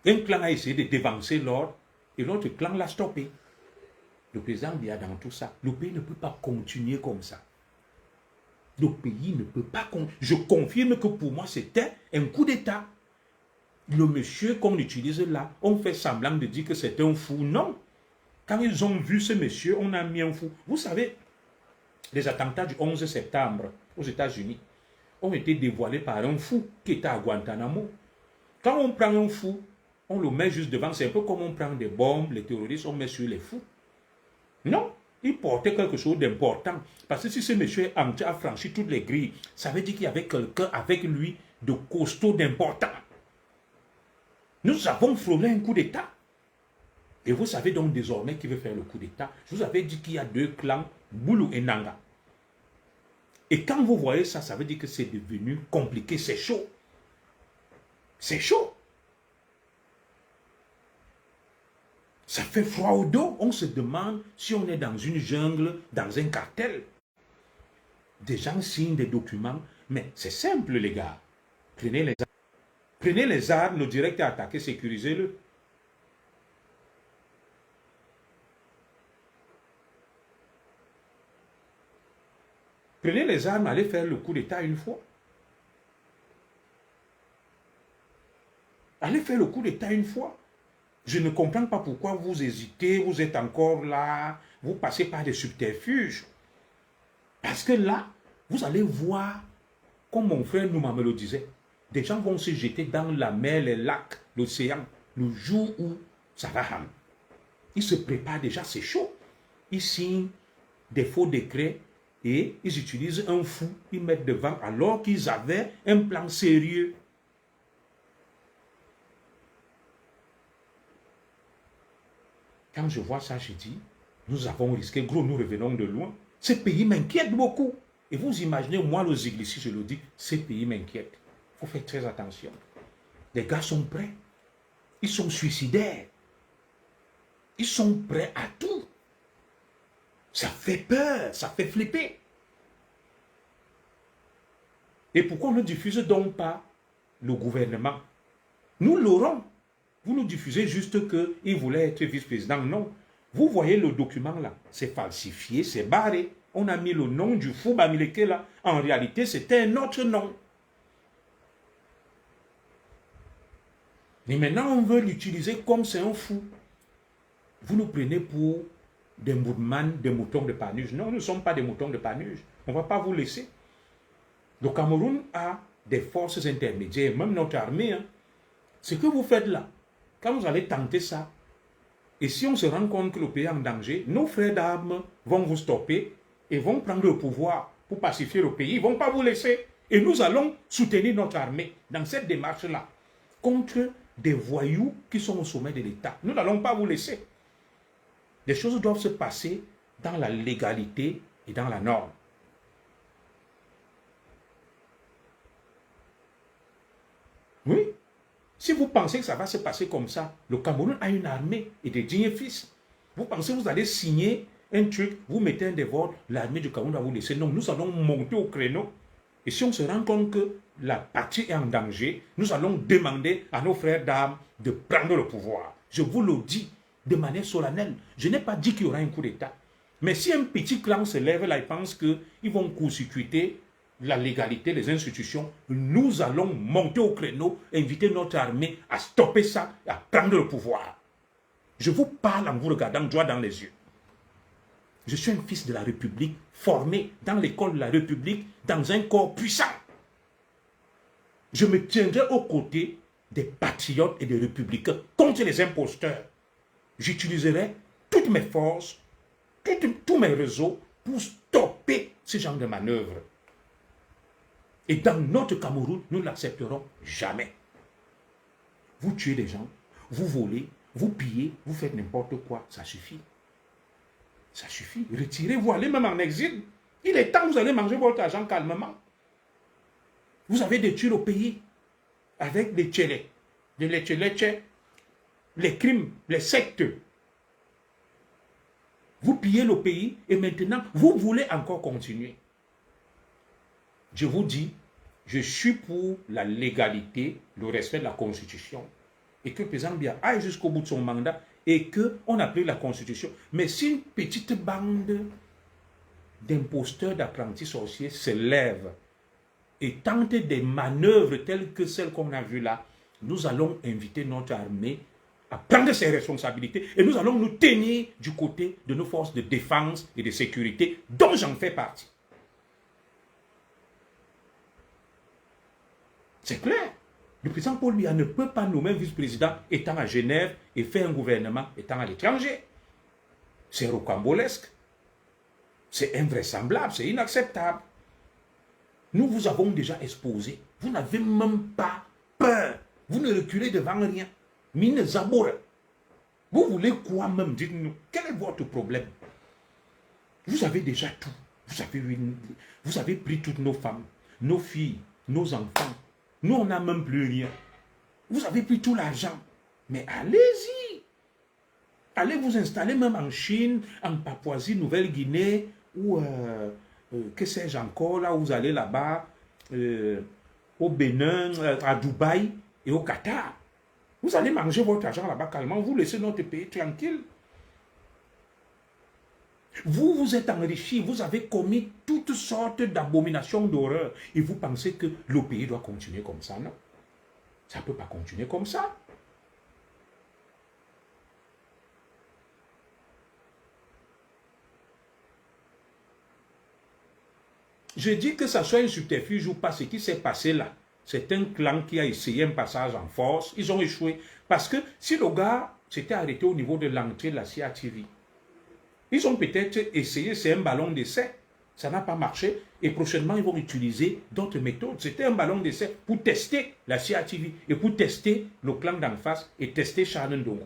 Un clan a essayé de dévancer l'ordre et l'autre clan l'a stoppé. Le président Biya dans tout ça. Le pays ne peut pas continuer comme ça. Le pays ne peut pas continuer. Je confirme que pour moi, c'était un coup d'État. Le monsieur qu'on utilise là, on fait semblant de dire que c'est un fou. Non. Quand ils ont vu ce monsieur, on a mis un fou. Vous savez, les attentats du 11 septembre aux États-Unis ont été dévoilés par un fou qui était à Guantanamo. Quand on prend un fou, on le met juste devant. C'est un peu comme on prend des bombes, les terroristes, on met sur les fous. Non, il portait quelque chose d'important. Parce que si ce monsieur a franchi toutes les grilles, ça veut dire qu'il y avait quelqu'un avec lui de costaud, d'important. Nous avons frôlé un coup d'État. Et vous savez donc désormais qui veut faire le coup d'État. Je vous avais dit qu'il y a deux clans, Boulou et Nanga. Et quand vous voyez ça, ça veut dire que c'est devenu compliqué, c'est chaud. C'est chaud. Ça fait froid au dos. On se demande si on est dans une jungle, dans un cartel. Des gens signent des documents. Mais c'est simple, les gars. Prenez les armes. Prenez les armes, le direct est attaqué, sécurisez-le. Prenez les armes, allez faire le coup d'État une fois. Allez faire le coup d'État une fois. Je ne comprends pas pourquoi vous hésitez, vous êtes encore là, vous passez par des subterfuges. Parce que là, vous allez voir, comme mon frère Nouma me le disait, des gens vont se jeter dans la mer, les lacs, l'océan, le jour où ça va ramener. Ils se préparent déjà, c'est chaud. Ils signent des faux décrets et ils utilisent un fou, ils mettent devant alors qu'ils avaient un plan sérieux. Quand je vois ça, je dis, nous avons risqué, gros, nous revenons de loin. Ce pays m'inquiète beaucoup. Et vous imaginez, moi, le Ziglissi, je le dis, ce pays m'inquiète. Il faut faire très attention. Les gars sont prêts. Ils sont suicidaires. Ils sont prêts à tout. Ça fait peur, ça fait flipper. Et pourquoi on ne diffuse donc pas le gouvernement? Nous l'aurons. Vous nous diffusez juste qu'il voulait être vice-président. Non. Vous voyez le document là. C'est falsifié, c'est barré. On a mis le nom du fou Bamileke là. En réalité, c'était un autre nom. Mais maintenant, on veut l'utiliser comme c'est un fou. Vous nous prenez pour des moudman, des moutons de Panurge. Non, nous ne sommes pas des moutons de Panurge. On ne va pas vous laisser. Le Cameroun a des forces intermédiaires, même notre armée. Hein. Ce que vous faites là, quand vous allez tenter ça, et si on se rend compte que le pays est en danger, nos frères d'armes vont vous stopper et vont prendre le pouvoir pour pacifier le pays. Ils ne vont pas vous laisser. Et nous allons soutenir notre armée dans cette démarche-là contre des voyous qui sont au sommet de l'État. Nous n'allons pas vous laisser. Les choses doivent se passer dans la légalité et dans la norme. Oui. Si vous pensez que ça va se passer comme ça, le Cameroun a une armée et des dignes fils. Vous pensez que vous allez signer un truc, vous mettez un dévore, l'armée du Cameroun va vous laisser. Non, nous allons monter au créneau. Et si on se rend compte que la partie est en danger, nous allons demander à nos frères d'armes de prendre le pouvoir. Je vous le dis de manière solennelle. Je n'ai pas dit qu'il y aura un coup d'État. Mais si un petit clan se lève là et pense qu'ils vont court-circuiter la légalité, les institutions, nous allons monter au créneau, inviter notre armée à stopper ça, à prendre le pouvoir. Je vous parle en vous regardant droit dans les yeux. Je suis un fils de la République, formé dans l'école de la République, dans un corps puissant. Je me tiendrai aux côtés des patriotes et des républicains contre les imposteurs. J'utiliserai toutes mes forces, tous mes réseaux pour stopper ce genre de manœuvre. Et dans notre Cameroun, nous ne l'accepterons jamais. Vous tuez des gens, vous volez, vous pillez, vous faites n'importe quoi, ça suffit. Ça suffit. Retirez-vous, allez même en exil. Il est temps que vous allez manger votre argent calmement. Vous avez détruit le pays avec les tchélés, les crimes, les sectes. Vous pillez le pays et maintenant, vous voulez encore continuer. Je vous dis, je suis pour la légalité, le respect de la Constitution et que le président Biya aille jusqu'au bout de son mandat et qu'on applique la Constitution. Mais si une petite bande d'imposteurs, d'apprentis sorciers se lève et tente des manœuvres telles que celles qu'on a vues là, nous allons inviter notre armée à prendre ses responsabilités et nous allons nous tenir du côté de nos forces de défense et de sécurité dont j'en fais partie. C'est clair. Le président Paul Biya ne peut pas nommer un vice-président étant à Genève et faire un gouvernement étant à l'étranger. C'est rocambolesque. C'est invraisemblable, c'est inacceptable. Nous vous avons déjà exposé. Vous n'avez même pas peur. Vous ne reculez devant rien. Mine Zaboura. Vous voulez quoi même? Dites-nous. Quel est votre problème? Vous avez déjà tout. Vous avez pris toutes nos femmes, nos filles, nos enfants. Nous, on n'a même plus rien. Vous avez pris tout l'argent. Mais allez-y. Allez vous installer même en Chine, en Papouasie, Nouvelle-Guinée, ou que sais-je encore, là où vous allez là-bas, au Bénin, à Dubaï et au Qatar. Vous allez manger votre argent là-bas calmement, vous laissez notre pays tranquille. Vous vous êtes enrichi, vous avez commis toutes sortes d'abominations d'horreur et vous pensez que le pays doit continuer comme ça, non? Ça ne peut pas continuer comme ça. Je dis que ça soit un subterfuge ou pas, ce qui s'est passé là, c'est un clan qui a essayé un passage en force, ils ont échoué. Parce que si le gars s'était arrêté au niveau de l'entrée de la CATV, ils ont peut-être essayé, c'est un ballon d'essai, ça n'a pas marché, et prochainement ils vont utiliser d'autres méthodes. C'était un ballon d'essai pour tester la CATV, et pour tester le clan d'en face, et tester Charles Ndongo.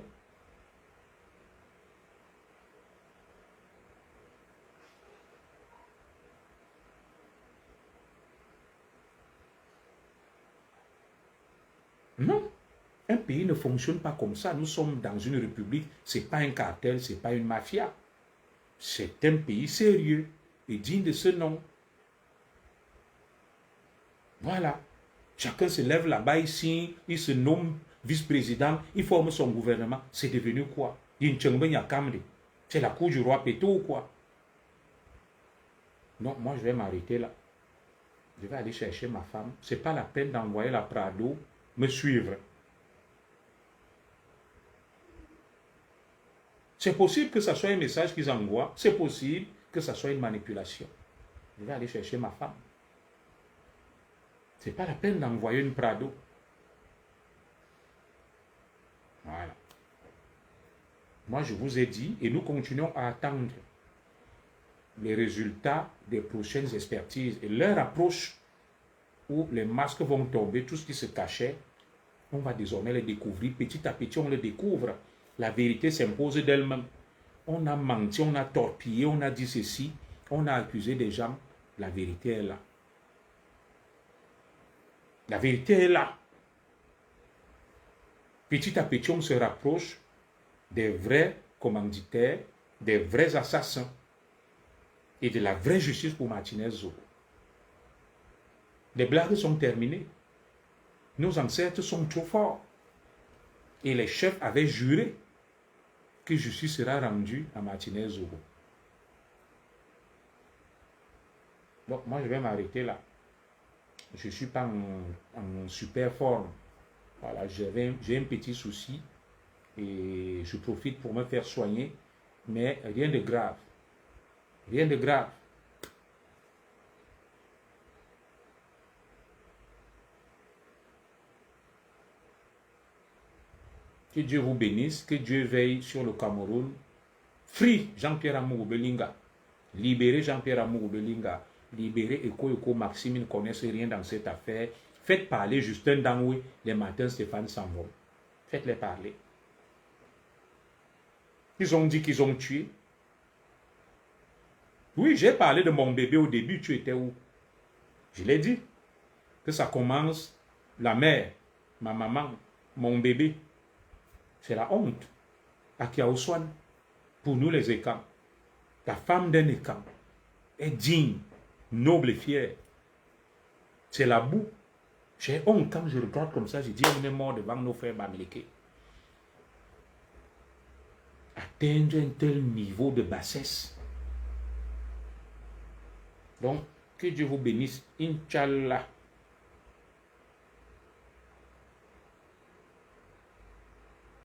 Non, un pays ne fonctionne pas comme ça. Nous sommes dans une république, ce n'est pas un cartel, ce n'est pas une mafia. C'est un pays sérieux et digne de ce nom. Voilà. Chacun se lève là-bas ici, il se nomme vice-président, il forme son gouvernement. C'est devenu quoi? C'est la cour du roi Péto ou quoi? Non, moi je vais m'arrêter là. Je vais aller chercher ma femme. Ce n'est pas la peine d'envoyer la Prado me suivre. C'est possible que ce soit un message qu'ils envoient. C'est possible que ce soit une manipulation. Je vais aller chercher ma femme. Ce n'est pas la peine d'envoyer une Prado. Voilà. Moi, je vous ai dit, et nous continuons à attendre les résultats des prochaines expertises et leur approche où les masques vont tomber, tout ce qui se cachait, on va désormais les découvrir. Petit à petit, on le découvre. La vérité s'impose d'elle-même. on a menti, on a torpillé, on a dit ceci, on a accusé des gens. La vérité est là. La vérité est là. Petit à petit, on se rapproche des vrais commanditaires, des vrais assassins et de la vraie justice pour Martinez Zogo. Les blagues sont terminées. Nos ancêtres sont trop forts. Et les chefs avaient juré que justice sera rendue à Martinez Zogo. Donc, moi, je vais m'arrêter là. Je ne suis pas en super forme. Voilà, j'ai un petit souci et je profite pour me faire soigner, mais rien de grave. Rien de grave. Que Dieu vous bénisse, que Dieu veille sur le Cameroun. Free Jean-Pierre Amour Belinga. Libérez Jean-Pierre Amour Belinga. Libérez Eko Maxime, ils ne connaissent rien dans cette affaire. Faites parler Justin Danoué, les matins Stéphane Sambon. Faites-les parler. Ils ont dit qu'ils ont tué. Oui, j'ai parlé de mon bébé au début, tu étais où? Je l'ai dit. Que ça commence, la mère, ma maman, mon bébé. C'est la honte. À Kiaoswan, pour nous les Écans. La femme d'un Écan est digne, noble et fière. C'est la boue. J'ai honte quand je regarde comme ça, je dis on est mort devant nos frères bamileke. Atteindre un tel niveau de bassesse. Donc, que Dieu vous bénisse. Inch'Allah.